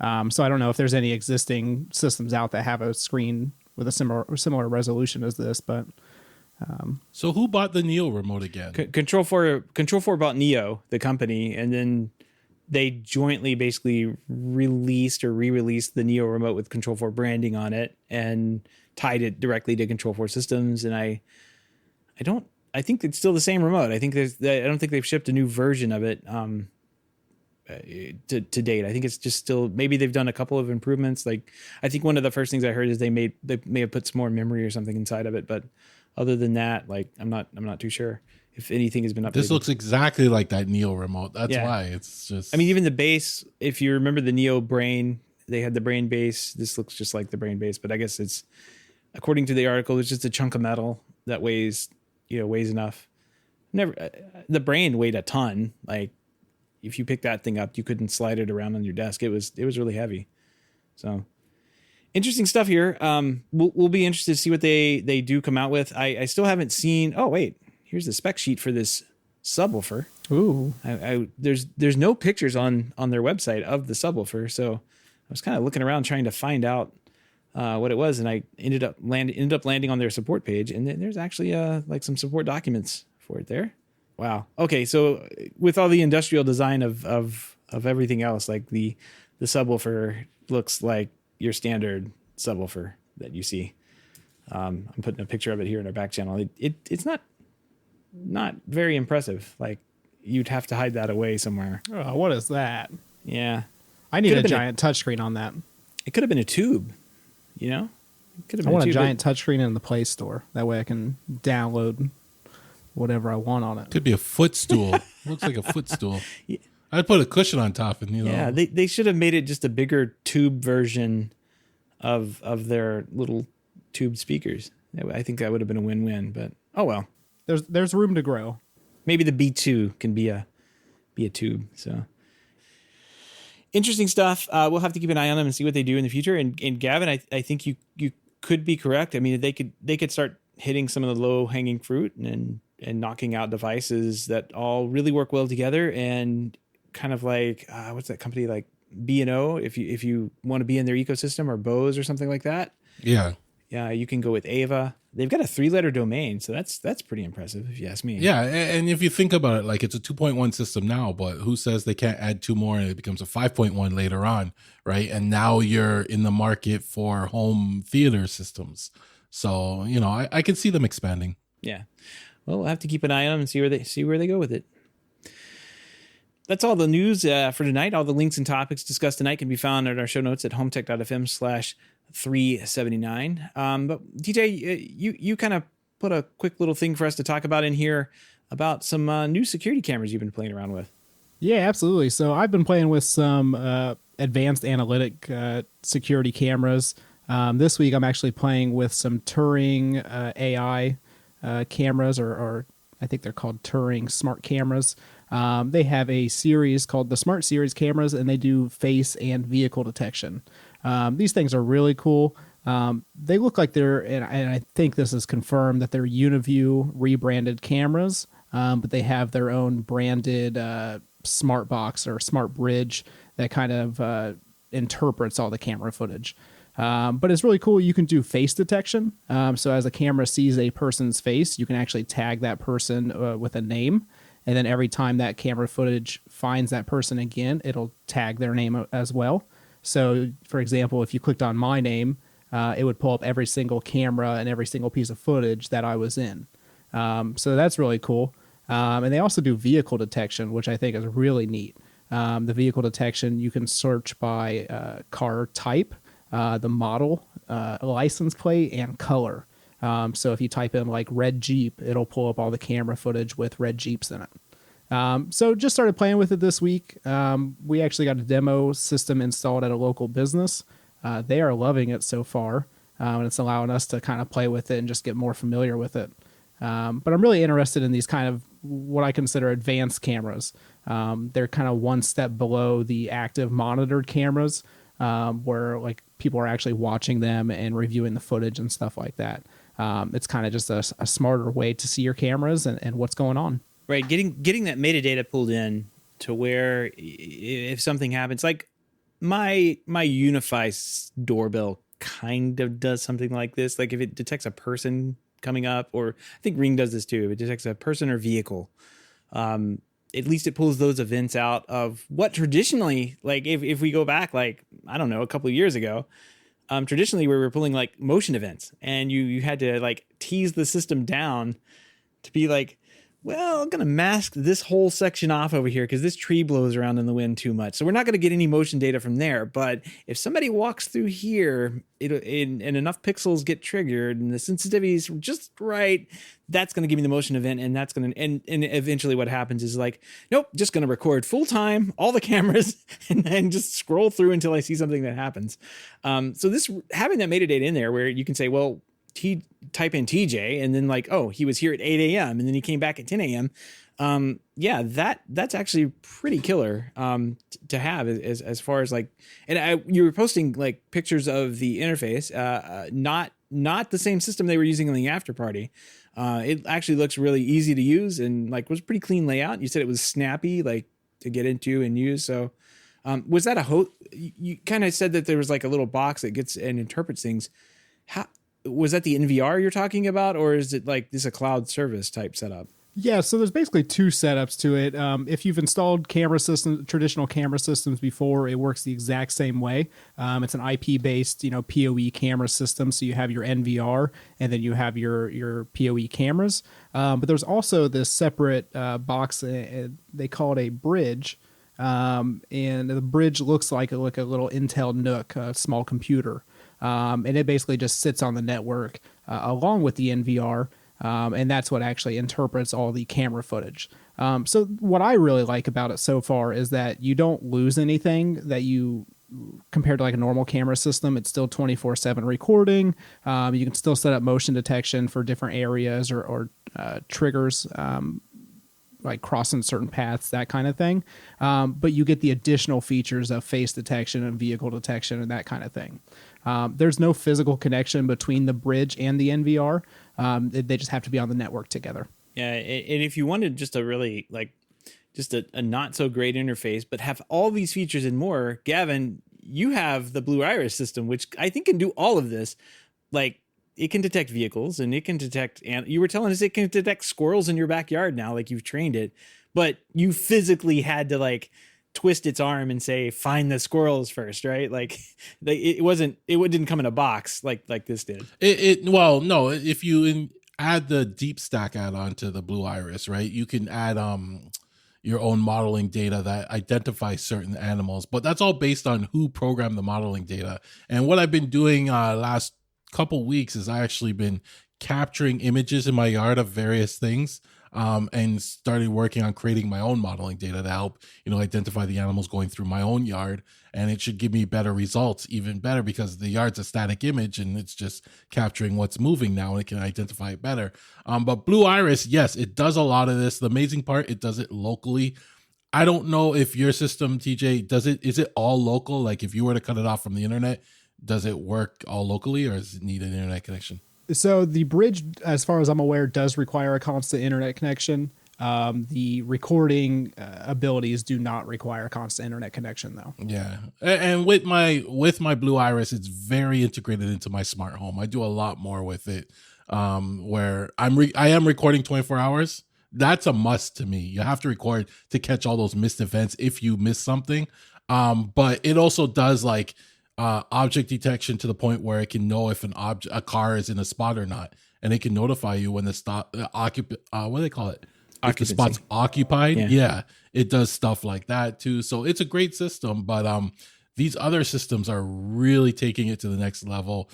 So I don't know if there's any existing systems out that have a screen with a similar resolution as this, but. So who bought the Neo remote again? Control4 bought Neo, the company, and then they jointly basically released or re-released the Neo remote with Control4 branding on it and tied it directly to Control4 systems. And I think it's still the same remote. I don't think they've shipped a new version of it to date. I think it's just still, maybe they've done a couple of improvements. Like I think one of the first things I heard is they may have put some more memory or something inside of it, but other than that, like I'm not too sure if anything has been updated. This looks exactly like that Neo remote. That's why it's just. I mean, even the base. If you remember the Neo Brain, they had the Brain base. This looks just like the Brain base, but I guess it's, according to the article, it's just a chunk of metal that weighs enough. The Brain weighed a ton. Like if you pick that thing up, you couldn't slide it around on your desk. It was really heavy. So. Interesting stuff here. We'll be interested to see what they do come out with. I still haven't seen. Oh wait, here's the spec sheet for this subwoofer. Ooh. There's no pictures on their website of the subwoofer, so I was kind of looking around trying to find out what it was, and I ended up landing on their support page, and there's actually like some support documents for it there. Wow. Okay, so with all the industrial design of everything else, like the subwoofer looks like your standard subwoofer that you see. I'm putting a picture of it here in our back channel. It's not very impressive. Like you'd have to hide that away somewhere. Oh, what is that? Yeah. I need a giant touchscreen on that. It could have been a tube, you know? I want a giant touchscreen in the Play Store. That way I can download whatever I want on it. Could be a footstool. Looks like a footstool. Yeah. I'd put a cushion on top and Yeah, they should have made it just a bigger tube version of their little tube speakers. I think that would have been a win-win, but oh well. There's room to grow. Maybe the B2 can be a tube. So interesting stuff. We'll have to keep an eye on them and see what they do in the future. And Gavin, I think you could be correct. I mean, they could start hitting some of the low hanging fruit and knocking out devices that all really work well together, and kind of like what's that company like B&O, if you want to be in their ecosystem, or Bose or something like that. Yeah. Yeah, you can go with Ava. They've got a 3-letter domain, so that's pretty impressive if you ask me. Yeah, and if you think about it, like it's a 2.1 system now, but who says they can't add 2 more and it becomes a 5.1 later on, right? And now you're in the market for home theater systems. So, I can see them expanding. Yeah. Well, we'll have to keep an eye on them and see where they go with it. That's all the news for tonight. All the links and topics discussed tonight can be found at our show notes at HomeTech.fm/379. But DJ, you kind of put a quick little thing for us to talk about in here about some new security cameras you've been playing around with. Yeah, absolutely. So I've been playing with some advanced analytic security cameras. This week I'm actually playing with some Turing.ai cameras, or I think they're called Turing smart cameras. They have a series called the Smart Series cameras, and they do face and vehicle detection. These things are really cool. They look like they're, and I think this is confirmed, that they're UniView rebranded cameras, but they have their own branded smart box or smart bridge that kind of interprets all the camera footage. But it's really cool. You can do face detection. So as the camera sees a person's face, you can actually tag that person with a name. And then every time that camera footage finds that person again, it'll tag their name as well. So, for example, if you clicked on my name, it would pull up every single camera and every single piece of footage that I was in. So that's really cool. And they also do vehicle detection, which I think is really neat. The vehicle detection, you can search by car type, the model, license plate, and color. So if you type in like red Jeep, it'll pull up all the camera footage with red Jeeps in it. So just started playing with it this week. We actually got a demo system installed at a local business. They are loving it so far, and it's allowing us to kind of play with it and just get more familiar with it. But I'm really interested in these kind of what I consider advanced cameras. They're kind of one step below the active monitored cameras, where like people are actually watching them and reviewing the footage and stuff like that. It's kind of just a smarter way to see your cameras and what's going on. Right, getting that metadata pulled in to where if something happens, like my Unify doorbell kind of does something like this. Like if it detects a person coming up, or I think Ring does this too. If it detects a person or vehicle, at least it pulls those events out of what traditionally, like if we go back, like, I don't know, a couple of years ago, traditionally we were pulling like motion events, and you had to like tease the system down to be like, well, I'm going to mask this whole section off over here because this tree blows around in the wind too much. So we're not going to get any motion data from there. But if somebody walks through here and enough pixels get triggered and the sensitivity is just right, that's going to give me the motion event. And that's going to, and eventually what happens is like, nope, just going to record full time, all the cameras, and then just scroll through until I see something that happens. So this, having that metadata in there where you can say, well, type in TJ and then like, oh, he was here at 8 a.m. and then he came back at 10 a.m. Yeah, that's actually pretty killer to have as far as like, and you were posting like pictures of the interface, not the same system they were using in the Afterparty. It actually looks really easy to use and like was pretty clean layout. You said it was snappy, like to get into and use. So was that a host? You kind of said that there was like a little box that gets and interprets things. How was that the NVR you're talking about, or is it like this a cloud service type setup? Yeah, so there's basically two setups to it. If you've installed traditional camera systems before, it works the exact same way. It's an IP-based, PoE camera system. So you have your NVR, and then you have your PoE cameras. But there's also this separate box. They call it a bridge, and the bridge looks like a little Intel NUC, a small computer. And it basically just sits on the network along with the NVR, and that's what actually interprets all the camera footage. So what I really like about it so far is that you don't lose anything that you compared to like a normal camera system. It's still 24/7 recording. You can still set up motion detection for different areas or triggers, like crossing certain paths, that kind of thing. But you get the additional features of face detection and vehicle detection and that kind of thing. There's no physical connection between the bridge and the NVR. They just have to be on the network together. Yeah, and if you wanted just a really like just a not so great interface, but have all these features and more, Gavin, you have the Blue Iris system, which I think can do all of this. Like it can detect vehicles and it can detect, and you were telling us it can detect squirrels in your backyard now, like you've trained it, but you physically had to like twist its arm and say, find the squirrels first, right? Like it didn't come in a box like this did. Well, no, if you add the deep stack add-on to the Blue Iris, right, you can add your own modeling data that identifies certain animals, but that's all based on who programmed the modeling data. And what I've been doing last couple weeks is I actually been capturing images in my yard of various things, and started working on creating my own modeling data to help, identify the animals going through my own yard. And it should give me better results, even better, because the yard's a static image and it's just capturing what's moving now, and it can identify it better. But Blue Iris, yes, it does a lot of this. The amazing part, it does it locally. I don't know if your system, TJ, is it all local? Like if you were to cut it off from the internet, does it work all locally, or does it need an internet connection? So the bridge, as far as I'm aware, does require a constant internet connection. The recording abilities do not require a constant internet connection, though. Yeah, and with my Blue Iris, it's very integrated into my smart home. I do a lot more with it, where I am recording 24 hours. That's a must to me. You have to record to catch all those missed events if you miss something. But it also does like object detection to the point where it can know if a car is in a spot or not, and it can notify you when the what do they call it? If the spot's occupied. Yeah, it does stuff like that too. So it's a great system, but these other systems are really taking it to the next level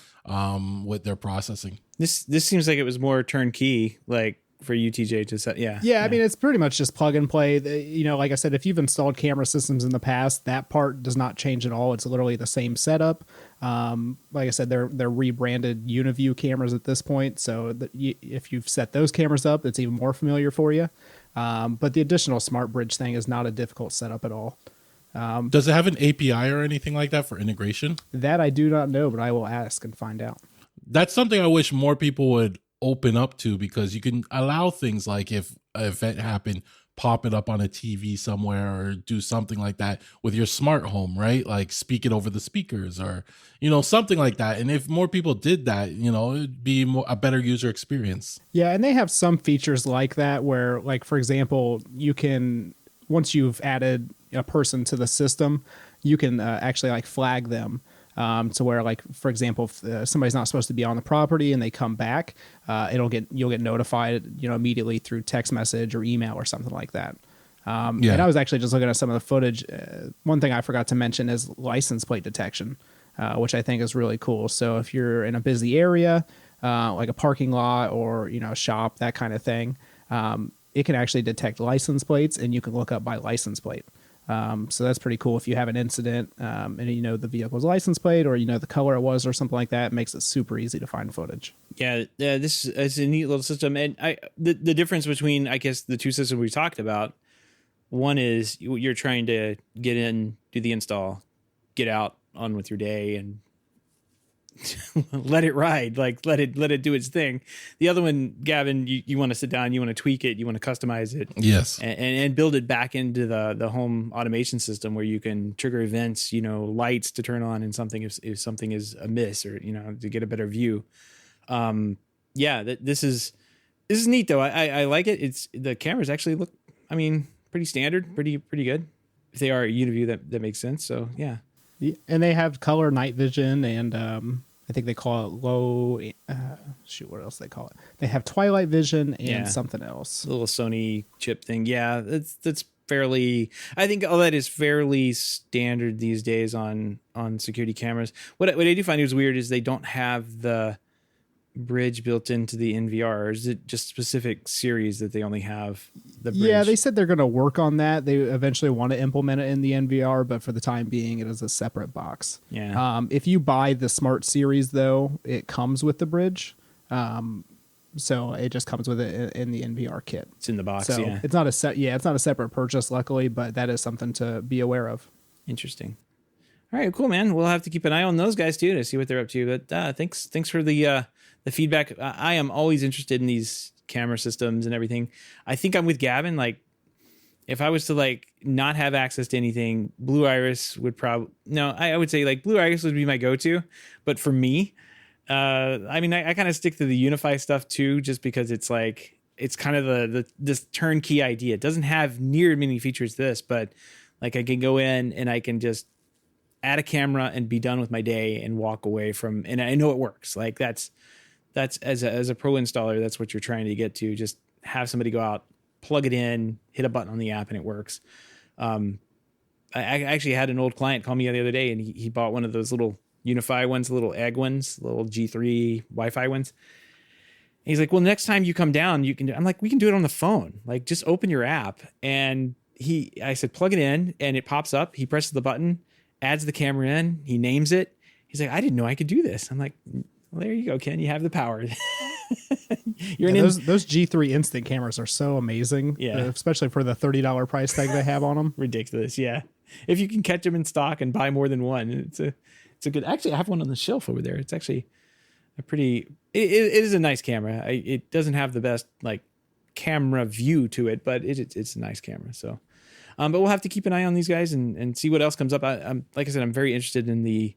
with their processing. This seems like it was more turnkey, like for UTJ to set. Yeah. I mean, it's pretty much just plug and play. Like I said, if you've installed camera systems in the past, that part does not change at all. It's literally the same setup. Like I said, they're rebranded UniView cameras at this point. So if you've set those cameras up, it's even more familiar for you. But the additional smart bridge thing is not a difficult setup at all. Does it have an API or anything like that for integration? That I do not know, but I will ask and find out. That's something I wish more people would open up to, because you can allow things like if an event happened, pop it up on a TV somewhere or do something like that with your smart home, right? Like speak it over the speakers or, something like that. And if more people did that, it'd be a better user experience. Yeah. And they have some features like that where, like, for example, you can, once you've added a person to the system, you can actually like flag them. To where, like, for example, if somebody's not supposed to be on the property and they come back, you'll get notified, immediately through text message or email or something like that. And I was actually just looking at some of the footage. One thing I forgot to mention is license plate detection, which I think is really cool. So if you're in a busy area, like a parking lot or, a shop, that kind of thing, it can actually detect license plates and you can look up by license plate. So that's pretty cool. If you have an incident, and the vehicle's license plate or the color it was or something like that, it makes it super easy to find footage. Yeah, this is a neat little system. And the difference between, I guess, the two systems we talked about, one is you're trying to get in, do the install, get out, on with your day, and let it ride, like let it do its thing. The other one, Gavin, you want to sit down, you want to tweak it, you want to customize it, yes, and build it back into the home automation system where you can trigger events, lights to turn on and something if something is amiss, or to get a better view. This is neat though. I like it. It's the cameras actually look, pretty standard, pretty good. If they are a UniView, that makes sense. So yeah. And they have color night vision, and I think they call it low. What else they call it? They have twilight vision and something else. A little Sony chip thing. Yeah, that's fairly. I think all that is fairly standard these days on security cameras. What I do find is weird is they don't have the bridge built into the NVR. Or is it just specific series that they only have the bridge? Yeah, they said they're going to work on that. They eventually want to implement it in the NVR, but for the time being, it is a separate box. Yeah. If you buy the Smart Series, though, it comes with the bridge. So it just comes with it in the NVR kit. It's in the box. So yeah. It's not a separate purchase, luckily, but that is something to be aware of. Interesting. All right, cool, man. We'll have to keep an eye on those guys too to see what they're up to. But thanks for the feedback. I am always interested in these camera systems and everything. I think I'm with Gavin. Like, if I was to like not have access to anything, Blue Iris would I would say like Blue Iris would be my go-to. But for me, I mean, I kind of stick to the Unify stuff too, just because it's like it's kind of this turnkey idea. It doesn't have near many features to this, but like I can go in and I can just add a camera and be done with my day and walk away from, and I know it works. Like that's as a pro installer, that's what you're trying to get to. Just have somebody go out, plug it in, hit a button on the app, and it works. I actually had an old client call me the other day, and he bought one of those little Unify ones, little egg ones, little G3 Wi-Fi ones. And he's like, well, next time you come down, you can I'm like, we can do it on the phone. Like, just open your app. And I said, plug it in, and it pops up. He presses the button, adds the camera in, he names it. He's like, I didn't know I could do this. I'm like, well, there you go, Ken. You have the power. Those G3 instant cameras are so amazing. Yeah. Especially for the $30 price tag they have on them. Ridiculous. Yeah. If you can catch them in stock and buy more than one, it's a good, actually I have one on the shelf over there. It's actually it is a nice camera. It doesn't have the best like camera view to it, but it's a nice camera. So, but we'll have to keep an eye on these guys and see what else comes up. I'm like I said, I'm very interested in the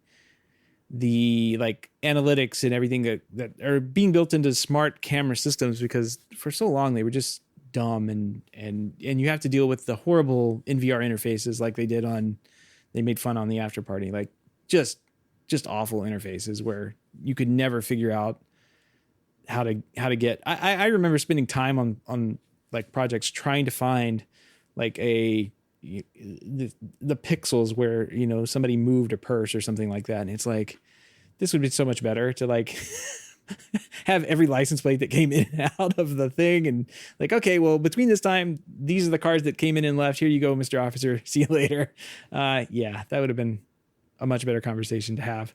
like analytics and everything that are being built into smart camera systems, because for so long they were just dumb and you have to deal with the horrible NVR interfaces like they made fun on the Afterparty, like just awful interfaces where you could never figure out how to get. I remember spending time on like projects trying to find like the pixels where, you know, somebody moved a purse or something like that. And it's like, this would be so much better to like have every license plate that came in and out of the thing. And like, okay, well, between this time, these are the cars that came in and left. Here you go, Mr. Officer. See you later. Yeah, that would have been a much better conversation to have,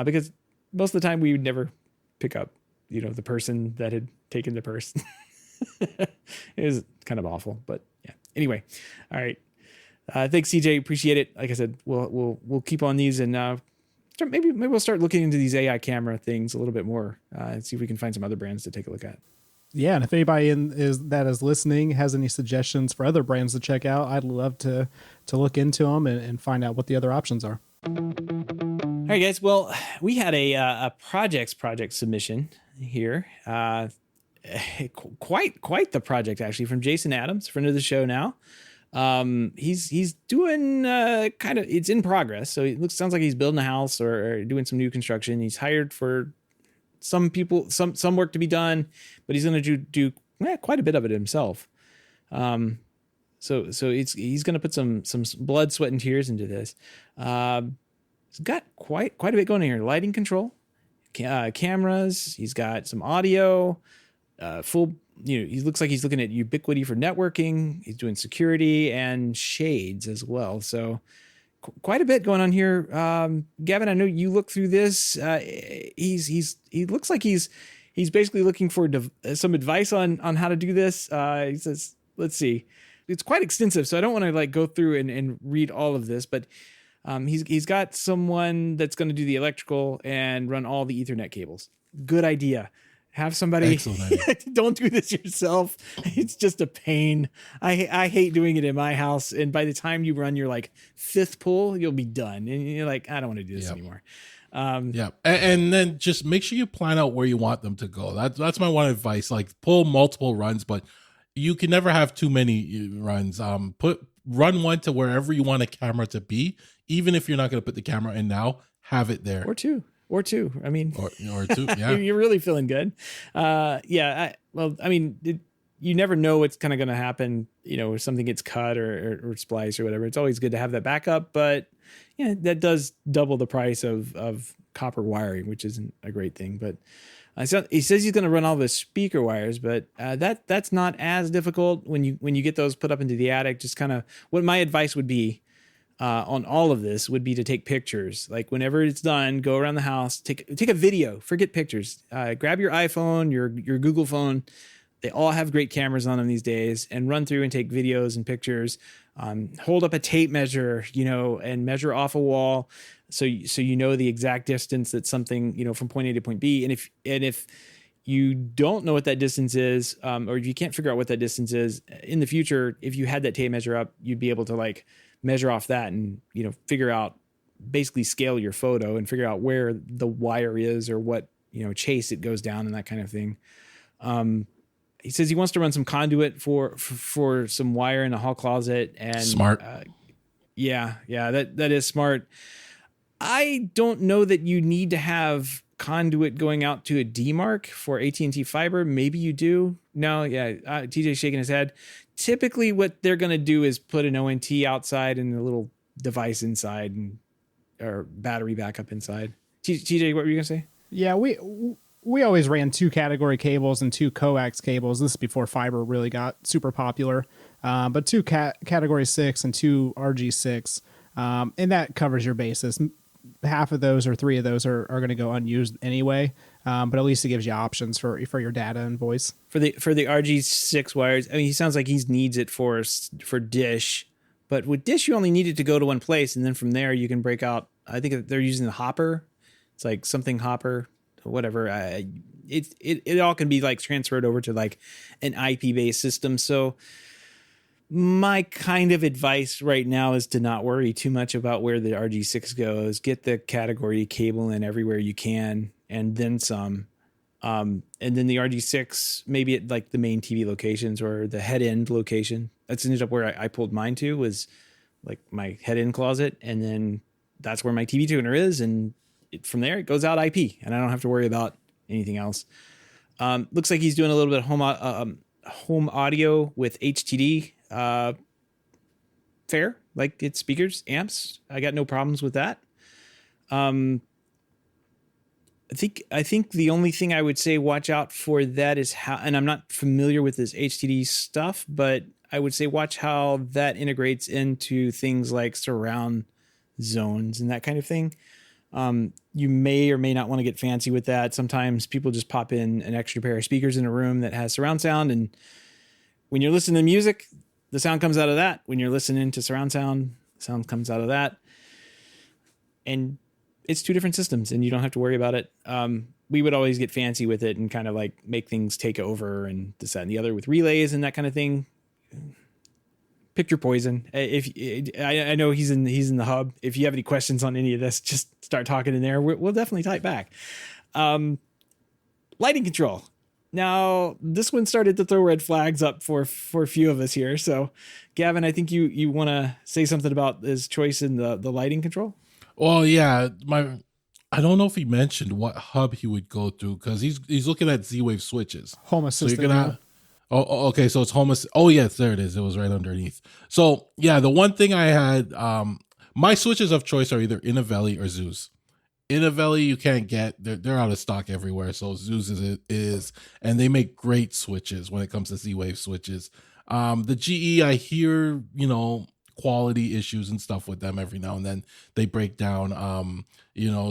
because most of the time we would never pick up, you know, the person that had taken the purse. It was kind of awful, but yeah. Anyway, all right. Thanks, CJ. Appreciate it. Like I said, we'll keep on these, and maybe we'll start looking into these AI camera things a little bit more, and see if we can find some other brands to take a look at. Yeah, and if anybody that is listening has any suggestions for other brands to check out, I'd love to look into them and find out what the other options are. All right, guys. Well, we had a project submission here. Quite the project, actually, from Jason Adams, friend of the show now. He's doing kind of, it's in progress. So it sounds like he's building a house or doing some new construction. He's hired for some people, some work to be done, but he's going to do quite a bit of it himself. So he's going to put some blood, sweat, and tears into this. He's got quite a bit going on here. Lighting control, cameras. He's got some audio, full. You know, he looks like he's looking at Ubiquity for networking. He's doing security and shades as well. So quite a bit going on here. Gavin, I know you look through this. He looks like he's basically looking for some advice on how to do this. He says, let's see, it's quite extensive, so I don't want to like go through and read all of this, but he's got someone that's going to do the electrical and run all the Ethernet cables. Good idea. Have somebody. Don't do this yourself. It's just a pain. I hate doing it in my house. And by the time you run your like fifth pull, you'll be done. And you're like, I don't want to do this anymore. Yeah. And then just make sure you plan out where you want them to go. That's my one advice. Like, pull multiple runs, but you can never have too many runs. Run one to wherever you want a camera to be. Even if you're not going to put the camera in now, have it there. Or two. I mean, or two. Yeah, you're really feeling good. You never know what's kind of going to happen. You know, if something gets cut or spliced or whatever. It's always good to have that backup. But yeah, that does double the price of copper wiring, which isn't a great thing. But he says he's going to run all the speaker wires, but that's not as difficult when you get those put up into the attic. Just kind of what my advice would be. On all of this would be to take pictures. Like whenever it's done, go around the house, take a video, forget pictures, grab your iPhone, your Google phone. They all have great cameras on them these days, and run through and take videos and pictures. Hold up a tape measure, and measure off a wall, so you know the exact distance that something, from point A to point B. And if you don't know what that distance is, or if you can't figure out what that distance is in the future, if you had that tape measure up, you'd be able to like measure off that and, figure out, basically scale your photo and figure out where the wire is or what, chase it goes down and that kind of thing. He says he wants to run some conduit for some wire in a hall closet. And Smart. That is smart. I don't know that you need to have conduit going out to a DMARC for AT&T fiber. Maybe you do. No, yeah. TJ's shaking his head. Typically what they're going to do is put an ONT outside and a little device inside or battery backup inside. TJ, what were you going to say? Yeah, we always ran 2 category cables and 2 coax cables. This is before fiber really got super popular. But 2 category 6 and 2 RG6. And that covers your basis. Half of those or 3 of those are going to go unused anyway. But at least it gives you options for your data and voice. For the RG6 wires, I mean, he sounds like he needs it for dish. But with dish, you only need it to go to one place. And then from there, you can break out. I think they're using the hopper. It's like something hopper, whatever. It all can be like transferred over to like an IP based system. So my kind of advice right now is to not worry too much about where the RG6 goes. Get the category cable in everywhere you can, and then some. And then the RG6, maybe at like the main TV locations or the head end location. That's ended up where I pulled mine to, was like my head end closet, and then that's where my TV tuner is, and from there it goes out IP, and I don't have to worry about anything else. Looks like he's doing a little bit of home audio with HTD. Fair, like it's speakers, amps. I got no problems with that. I think the only thing I would say watch out for that is how, and I'm not familiar with this HTD stuff, but I would say watch how that integrates into things like surround zones and that kind of thing. You may or may not want to get fancy with that. Sometimes people just pop in an extra pair of speakers in a room that has surround sound, and when you're listening to music, the sound comes out of that. When you're listening to surround sound, the sound comes out of that. And it's 2 different systems, and you don't have to worry about it. We would always get fancy with it and kind of like make things take over and this, that, and the other with relays and that kind of thing. Pick your poison. If I know he's in the hub. If you have any questions on any of this, just start talking in there. We'll definitely type back. Lighting control. Now, this one started to throw red flags up for a few of us here. So, Gavin, I think you want to say something about his choice in the lighting control. Well, yeah, I don't know if he mentioned what hub he would go through, because he's looking at Z-Wave switches. Home Assistant. So you're gonna. Oh, okay. So it's Home. Oh, yes, there it is. It was right underneath. So yeah, the one thing I had, my switches of choice are either Inavelli or Zeus. Inavelli you can't get; they're out of stock everywhere. So Zeus is, and they make great switches when it comes to Z-Wave switches. The GE, I hear quality issues and stuff with them every now and then. They break down.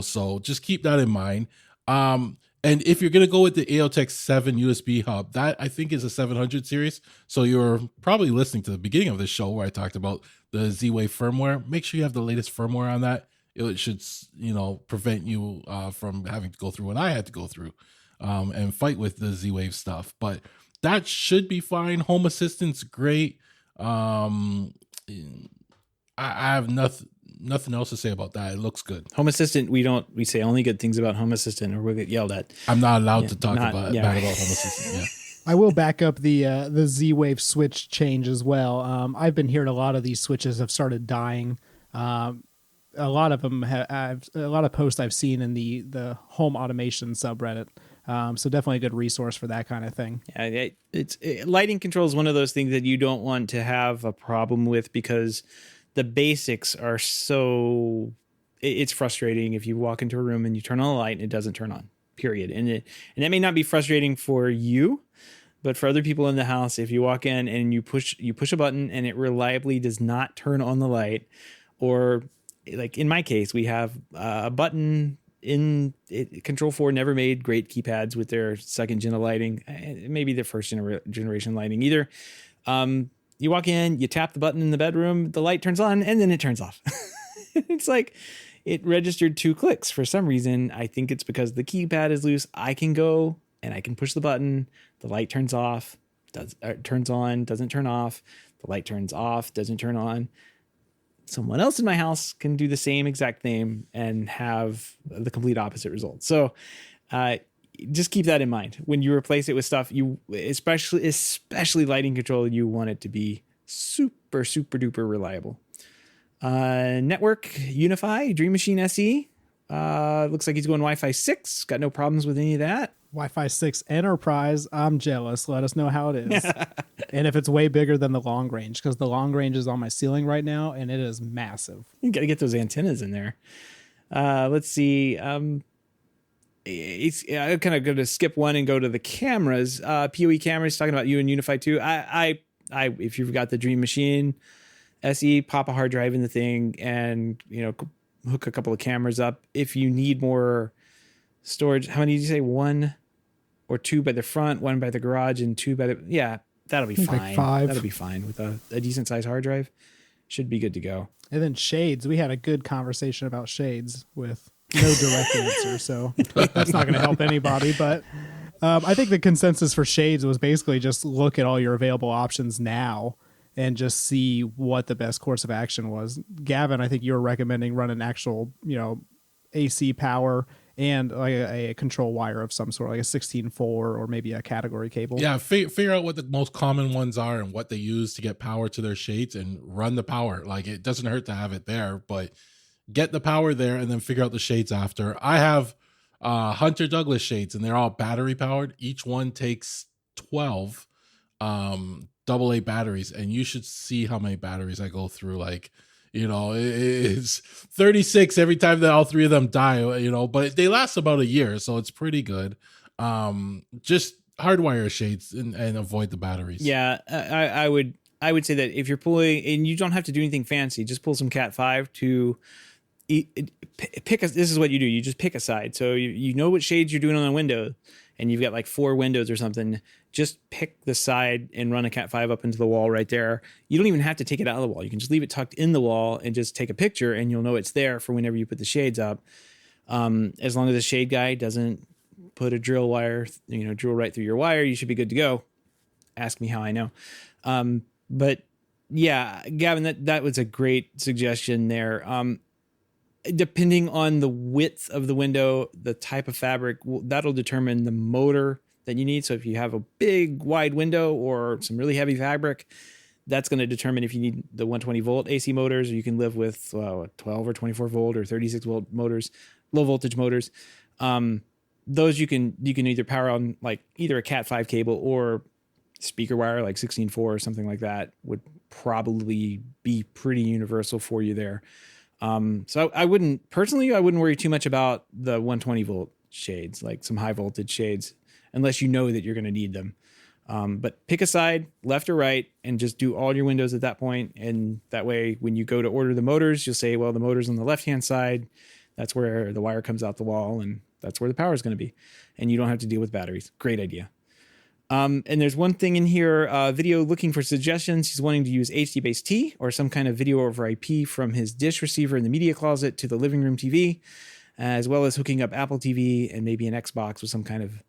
So just keep that in mind. And if you're going to go with the AOTech 7 USB hub, that I think is a 700 series. So you're probably listening to the beginning of the show where I talked about the Z-Wave firmware. Make sure you have the latest firmware on that. It should, prevent you from having to go through what I had to go through and fight with the Z-Wave stuff. But that should be fine. Home Assistant's great. I have nothing else to say about that. It looks good. Home Assistant, we say only good things about Home Assistant, or we'll get yelled at. I'm not allowed to talk bad about Home Assistant. Yeah. I will back up the Z-Wave switch change as well. I've been hearing a lot of these switches have started dying. A lot of them a lot of posts I've seen in the home automation subreddit. So definitely a good resource for that kind of thing. Yeah, lighting control is one of those things that you don't want to have a problem with, because the basics are so, it's frustrating if you walk into a room and you turn on a light and it doesn't turn on, period. And that may not be frustrating for you, but for other people in the house, if you walk in and you push a button and it reliably does not turn on the light, or like in my case, we have a button in it, Control 4 never made great keypads with their second gen of lighting, maybe their first generation lighting either. you walk in, you tap the button in the bedroom, the light turns on, and then it turns off. It's like it registered 2 clicks for some reason. I think it's because the keypad is loose. I can go and I can push the button. The light turns off, turns on, doesn't turn off. The light turns off, doesn't turn on. Someone else in my house can do the same exact thing and have the complete opposite result. So just keep that in mind when you replace it with stuff. You especially lighting control, you want it to be super duper reliable. Network Unify Dream Machine SE. Looks like he's going Wi-Fi 6. Got no problems with any of that. Wi-Fi 6 Enterprise. I'm jealous. Let us know how it is. And if it's way bigger than the long range, because the long range is on my ceiling right now and it is massive. You got to get those antennas in there. Let's see. I'm kind of going to skip one and go to the cameras. PoE cameras, talking about you and Unify 2. I if you've got the Dream Machine SE, pop a hard drive in the thing and, hook a couple of cameras up. If you need more storage, how many did you say? 1 or 2 by the front, 1 by the garage, and 2 by the, that'll be fine. Like 5. That'll be fine with a decent sized hard drive. Should be good to go. And then shades. We had a good conversation about shades with no direct answer. So that's not going to help anybody. But I think the consensus for shades was basically just look at all your available options now and just see what the best course of action was. Gavin, I think you were recommending running actual, AC power and like a control wire of some sort, like a 16.4 or maybe a category cable. Yeah, figure out what the most common ones are and what they use to get power to their shades and run the power. Like, it doesn't hurt to have it there, but get the power there and then figure out the shades after. I have Hunter Douglas shades and they're all battery powered. Each one takes 12 AA batteries, and you should see how many batteries I go through. Like, it's 36 every time that all 3 of them die, but they last about a year, so it's pretty good. Just hardwire shades and avoid the batteries. Yeah, I would say that if you're pulling, and you don't have to do anything fancy, just pull some Cat 5 to pick this is what you do. You just pick a side. So you know what shades you're doing on a window, and you've got like 4 windows or something. Just pick the side and run a Cat 5 up into the wall right there. You don't even have to take it out of the wall. You can just leave it tucked in the wall and just take a picture, and you'll know it's there for whenever you put the shades up. As long as the shade guy doesn't put a drill wire, drill right through your wire, you should be good to go. Ask me how I know. But yeah, Gavin, that was a great suggestion there. Depending on the width of the window, the type of fabric, that'll determine the motor that you need. So if you have a big wide window or some really heavy fabric, that's going to determine if you need the 120 volt AC motors, or you can live with 12 or 24 volt or 36 volt motors, low voltage motors. Those you can either power on like either a Cat 5 cable or speaker wire, like 16.4 or something like that would probably be pretty universal for you there. So I wouldn't worry too much about the 120 volt shades, like some high voltage shades, unless you know that you're going to need them. But pick a side, left or right, and just do all your windows at that point. And that way, when you go to order the motors, you'll say, well, the motor's on the left-hand side. That's where the wire comes out the wall, and that's where the power is going to be. And you don't have to deal with batteries. Great idea. And there's one thing in here, video looking for suggestions. He's wanting to use HD-based T or some kind of video over IP from his dish receiver in the media closet to the living room TV, as well as hooking up Apple TV and maybe an Xbox with some kind of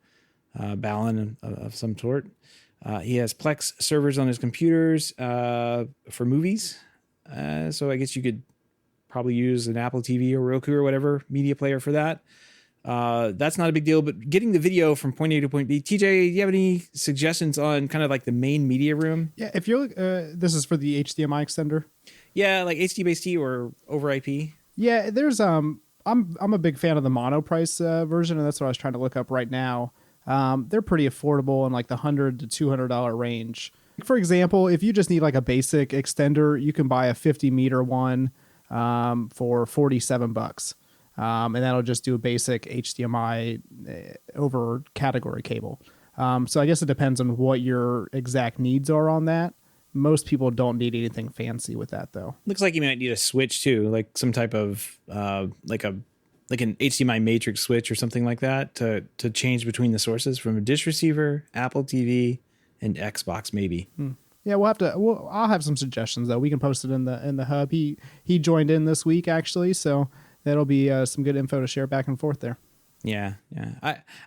balun of some sort. He has Plex servers on his computers for movies. So I guess you could probably use an Apple TV or Roku or whatever media player for that. That's not a big deal, but getting the video from point A to point B. TJ, do you have any suggestions on kind of like the main media room? Yeah, if you're this is for the HDMI extender. Yeah, like HD-based T or over IP. Yeah, there's I'm a big fan of the mono price version, and that's what I was trying to look up right now. They're pretty affordable in like the $100 to $200 range. For example, if you just need like a basic extender, you can buy a 50 meter one for $47. And that'll just do a basic HDMI over category cable. So I guess it depends on what your exact needs are on that. Most people don't need anything fancy with that, though. Looks like you might need a switch too, like some type of like an HDMI matrix switch or something like that to change between the sources from a dish receiver, Apple TV, and Xbox maybe. Yeah, we'll have to. I'll have some suggestions though. We can post it in the hub. He joined in this week actually, so that'll be some good info to share back and forth there. Yeah.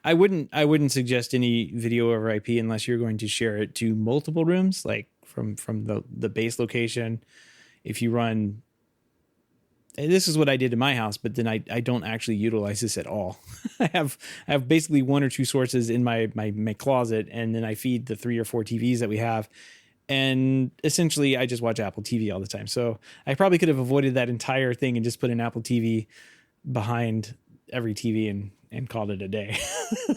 I wouldn't suggest any video over IP unless you're going to share it to multiple rooms, like from the base location. If you run, and this is what I did in my house, but then I don't actually utilize this at all. I have basically one or two sources in my closet, and then I feed the 3 or 4 TVs that we have. And essentially, I just watch Apple TV all the time. So I probably could have avoided that entire thing and just put an Apple TV behind every TV and called it a day.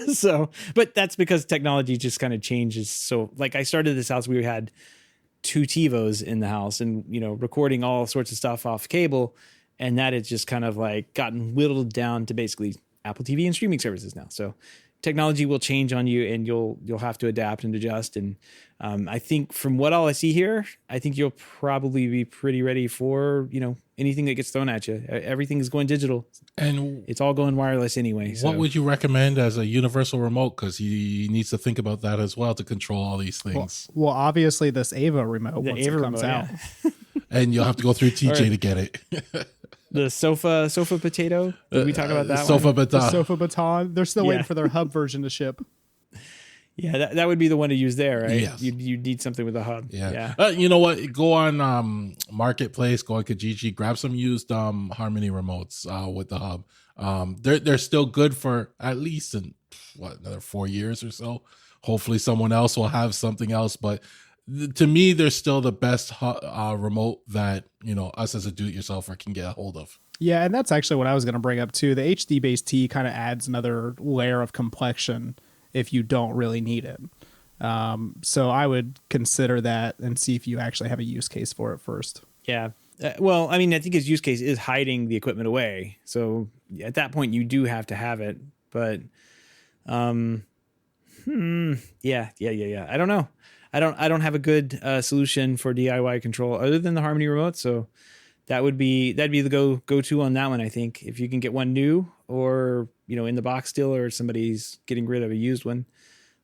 So, but that's because technology just kind of changes. So like I started this house, we had 2 TiVos in the house and, recording all sorts of stuff off cable. And that has just kind of like gotten whittled down to basically Apple TV and streaming services now. So technology will change on you and you'll have to adapt and adjust. And I think from what all I see here, I think you'll probably be pretty ready for, anything that gets thrown at you. Everything is going digital and it's all going wireless anyway. What would you recommend as a universal remote? Because he needs to think about that as well to control all these things. Well, obviously this Ava remote once it comes out. Yeah. And you'll have to go through TJ to get it. The sofa potato. Did we talk about that sofa one? baton. The sofa baton. They're still waiting for their hub version to ship. Yeah, that would be the one to use there, right? Yes. You need something with a hub. Yeah. You know what? Go on Marketplace, go on Kijiji, grab some used Harmony remotes with the hub. They're still good for at least another 4 years or so. Hopefully someone else will have something else, but to me, they're still the best remote that, us as a do-it-yourselfer can get a hold of. Yeah, and that's actually what I was going to bring up too. The HD-based T kind of adds another layer of complexion if you don't really need it. So I would consider that and see if you actually have a use case for it first. Yeah. Well, I mean, I think his use case is hiding the equipment away. So at that point, you do have to have it. But, yeah. I don't know. I don't have a good solution for DIY control other than the Harmony remote. So that'd be the go-to on that one. I think if you can get one new or, in the box still, or somebody's getting rid of a used one,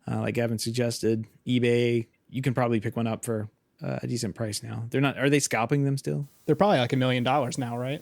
like Gavin suggested, eBay, you can probably pick one up for a decent price now. Are they scalping them still? They're probably like $1 million now, right?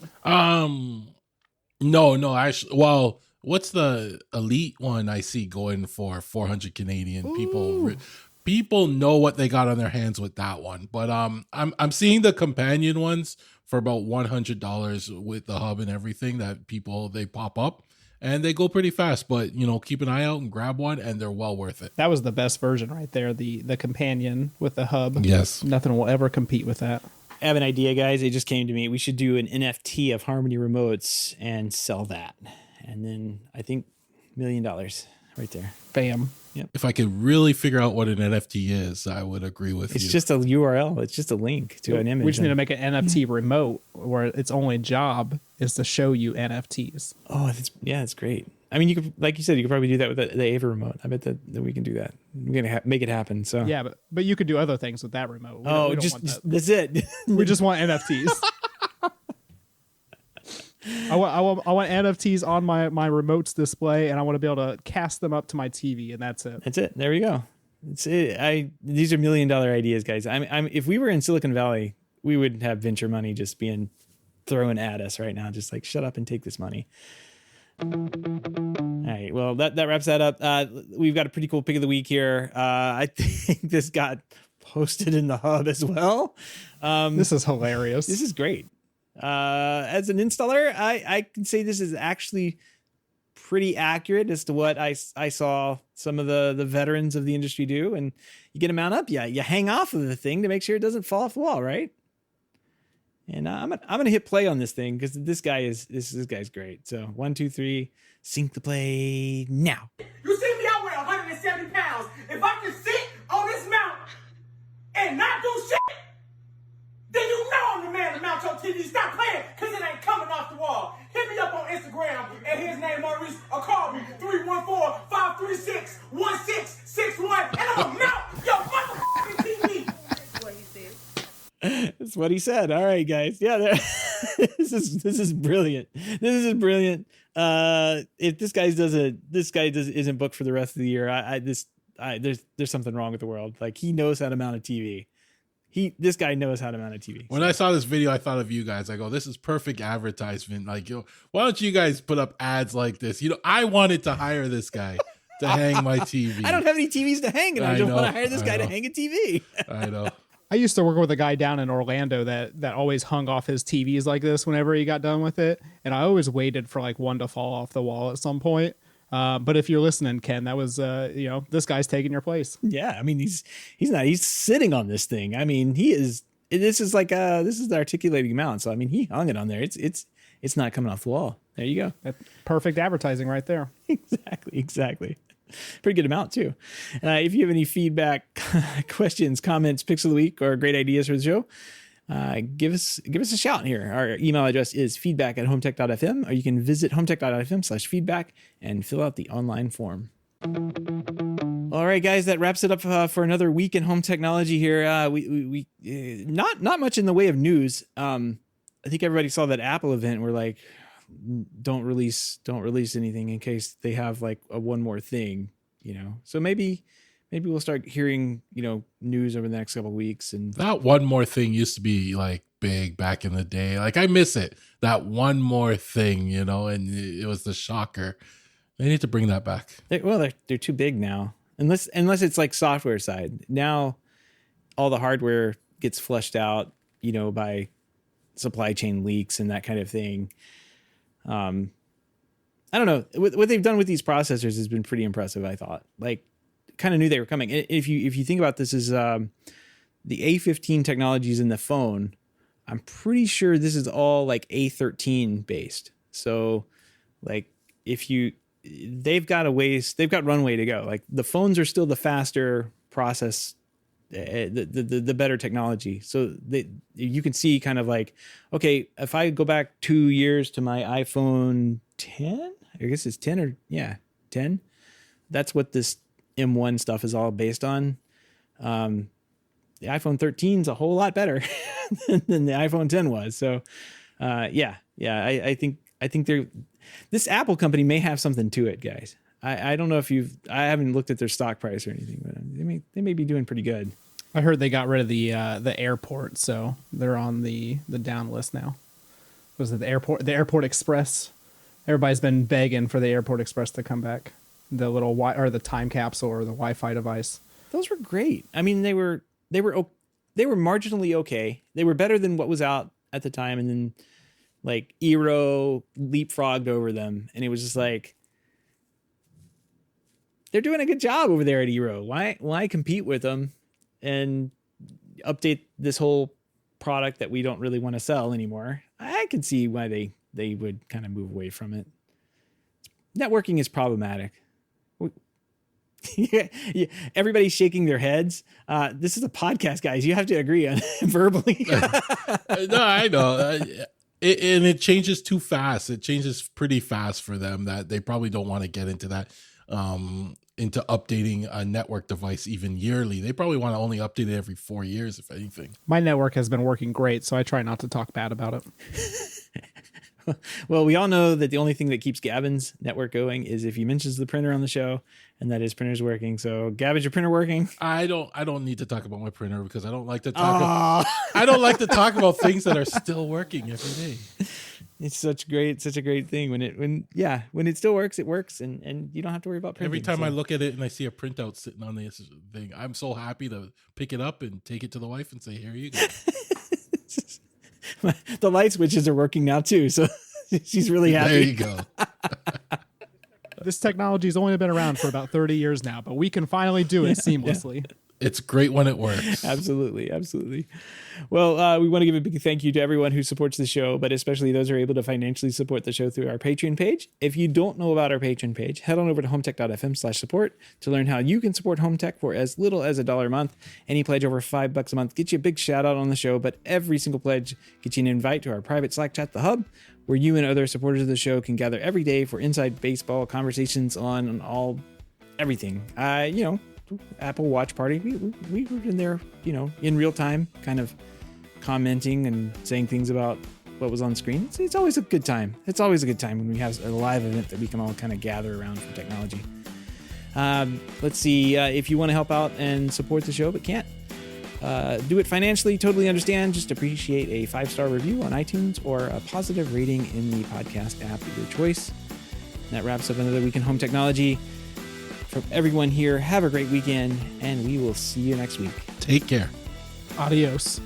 No, actually, well, what's the Elite one I see going for 400 Canadian? Ooh. People know what they got on their hands with that one. But I'm seeing the companion ones for about $100 with the hub and everything that they pop up and they go pretty fast. But keep an eye out and grab one, and they're well worth it. That was the best version right there, the companion with the hub. Yes, nothing will ever compete with that. I have an idea, guys. It just came to me. We should do an NFT of Harmony remotes and sell that, and then I think $1 million right there. Bam. Yep. If I could really figure out what an NFT is, I would agree with you. It's just a URL. It's just a link to an image. We just need to make an NFT remote where its only job is to show you NFTs. Oh, that's great. I mean, you could, like you said, you could probably do that with the Ava remote. I bet that we can do that. We're gonna make it happen. So yeah, but you could do other things with that remote. We don't just want that. That's it. We just want NFTs. I want NFTs on my remote's display, and I want to be able to cast them up to my TV, and that's it. That's it. There we go. These are $1 million ideas, guys. If we were in Silicon Valley, we would have venture money just being thrown at us right now. Just like, shut up and take this money. All right. Well, that wraps that up. We've got a pretty cool pick of the week here. I think this got posted in the hub as well. This is hilarious. This is great. As an installer, I can say this is actually pretty accurate as to what I saw some of the veterans of the industry do. And you get a mount up, you hang off of the thing to make sure it doesn't fall off the wall, right? And I'm gonna hit play on this thing because this guy's great. So 1, 2, 3, sync the play now. You see me, I weigh 170 pounds. If I can sit on this mount and not do shit, then you know I'm the man to mount your TV. Stop playing, because it ain't coming off the wall. Hit me up on Instagram, and his name Maurice, or call me, 314-536-1661, and I'm going to mount your motherfucking TV. That's what he said. That's what he said. All right, guys. Yeah, this is brilliant. This is brilliant. If this guy isn't booked for the rest of the year, there's something wrong with the world. Like, he knows how to mount a TV. This guy knows how to mount a TV. When I saw this video, I thought of you guys. I go, this is perfect advertisement. Like, why don't you guys put up ads like this? I wanted to hire this guy to hang my TV. I don't have any TVs to hang, and I don't want to hire this guy to hang a TV. I know. I used to work with a guy down in Orlando that always hung off his TVs like this whenever he got done with it. And I always waited for like one to fall off the wall at some point. But if you're listening, Ken, that was, this guy's taking your place. Yeah. I mean, he's sitting on this thing. I mean, this is the articulating mount. So, I mean, he hung it on there. It's not coming off the wall. There you go. That's perfect advertising right there. Exactly. Pretty good amount too. If you have any feedback, questions, comments, picks of the week, or great ideas for the show, give us a shout here. Our email address is feedback@HomeTech.fm, or you can visit HomeTech.fm/feedback and fill out the online form. All right, guys, that wraps it up for another week in home technology here. We not much in the way of news. I think everybody saw that Apple event where like, don't release anything in case they have like a one more thing, so maybe we'll start hearing, news over the next couple of weeks. And that one more thing used to be like big back in the day. Like I miss it. That one more thing, and it was the shocker. They need to bring that back. They're too big now, unless it's like software side. Now all the hardware gets flushed out, by supply chain leaks and that kind of thing. I don't know. What they've done with these processors has been pretty impressive, I thought. Like, kind of knew they were coming. If you think about this as the A15 technologies in the phone, I'm pretty sure this is all like A13 based. So, like, they've got runway to go. Like, the phones are still the faster process, the better technology. So you can see kind of like, okay, if I go back 2 years to my iPhone 10, I guess it's 10 10. That's what this M1 stuff is all based on. The iPhone 13 is a whole lot better than the iPhone 10 was. So, I think this Apple company may have something to it, guys. I don't know if I haven't looked at their stock price or anything, but they may be doing pretty good. I heard they got rid of the airport, so they're on the down list now. Was it the airport Express? Everybody's been begging for the Airport Express to come back. The little the time capsule or the Wi-Fi device. Those were great. I mean, they were marginally okay. They were better than what was out at the time, and then like Eero leapfrogged over them, and it was just like, they're doing a good job over there at Eero. Why compete with them and update this whole product that we don't really want to sell anymore? I can see why they would kind of move away from it. Networking is problematic. Yeah, everybody's shaking their heads. This is a podcast, guys. You have to agree on verbally. No, I know. It changes too fast. It changes pretty fast for them that they probably don't want to get into that. Into updating a network device even yearly. They probably want to only update it every 4 years, if anything. My network has been working great, so I try not to talk bad about it. Well, we all know that the only thing that keeps Gavin's network going is if he mentions the printer on the show, and that his printer's working. So, Gavin's your printer working? I don't need to talk about my printer because I don't like to talk. I don't like to talk about things that are still working every day. It's such a great thing when it still works, it works, and you don't have to worry about printing. Every time I look at it and I see a printout sitting on this thing, I'm so happy to pick it up and take it to the wife and say, "Here you go." The light switches are working now too, so she's really happy. There you go. This technology's only been around for about 30 years now, but we can finally do it seamlessly. Yeah. It's great when it works. Absolutely. Well, we want to give a big thank you to everyone who supports the show, but especially those who are able to financially support the show through our Patreon page. If you don't know about our Patreon page, head on over to HomeTech.fm/support to learn how you can support HomeTech for as little as $1 a month. Any pledge over $5 a month gets you a big shout out on the show, but every single pledge gets you an invite to our private Slack chat, The Hub, where you and other supporters of the show can gather every day for inside baseball conversations on everything. Apple Watch Party. We were in there, in real time, kind of commenting and saying things about what was on screen. It's always a good time. It's always a good time when we have a live event that we can all kind of gather around for technology. Let's see, if you want to help out and support the show but can't, Do it financially, totally understand. Just appreciate a 5-star review on iTunes or a positive rating in the podcast app of your choice. That wraps up another week in home technology. From everyone here, have a great weekend, and we will see you next week. Take care. Adios.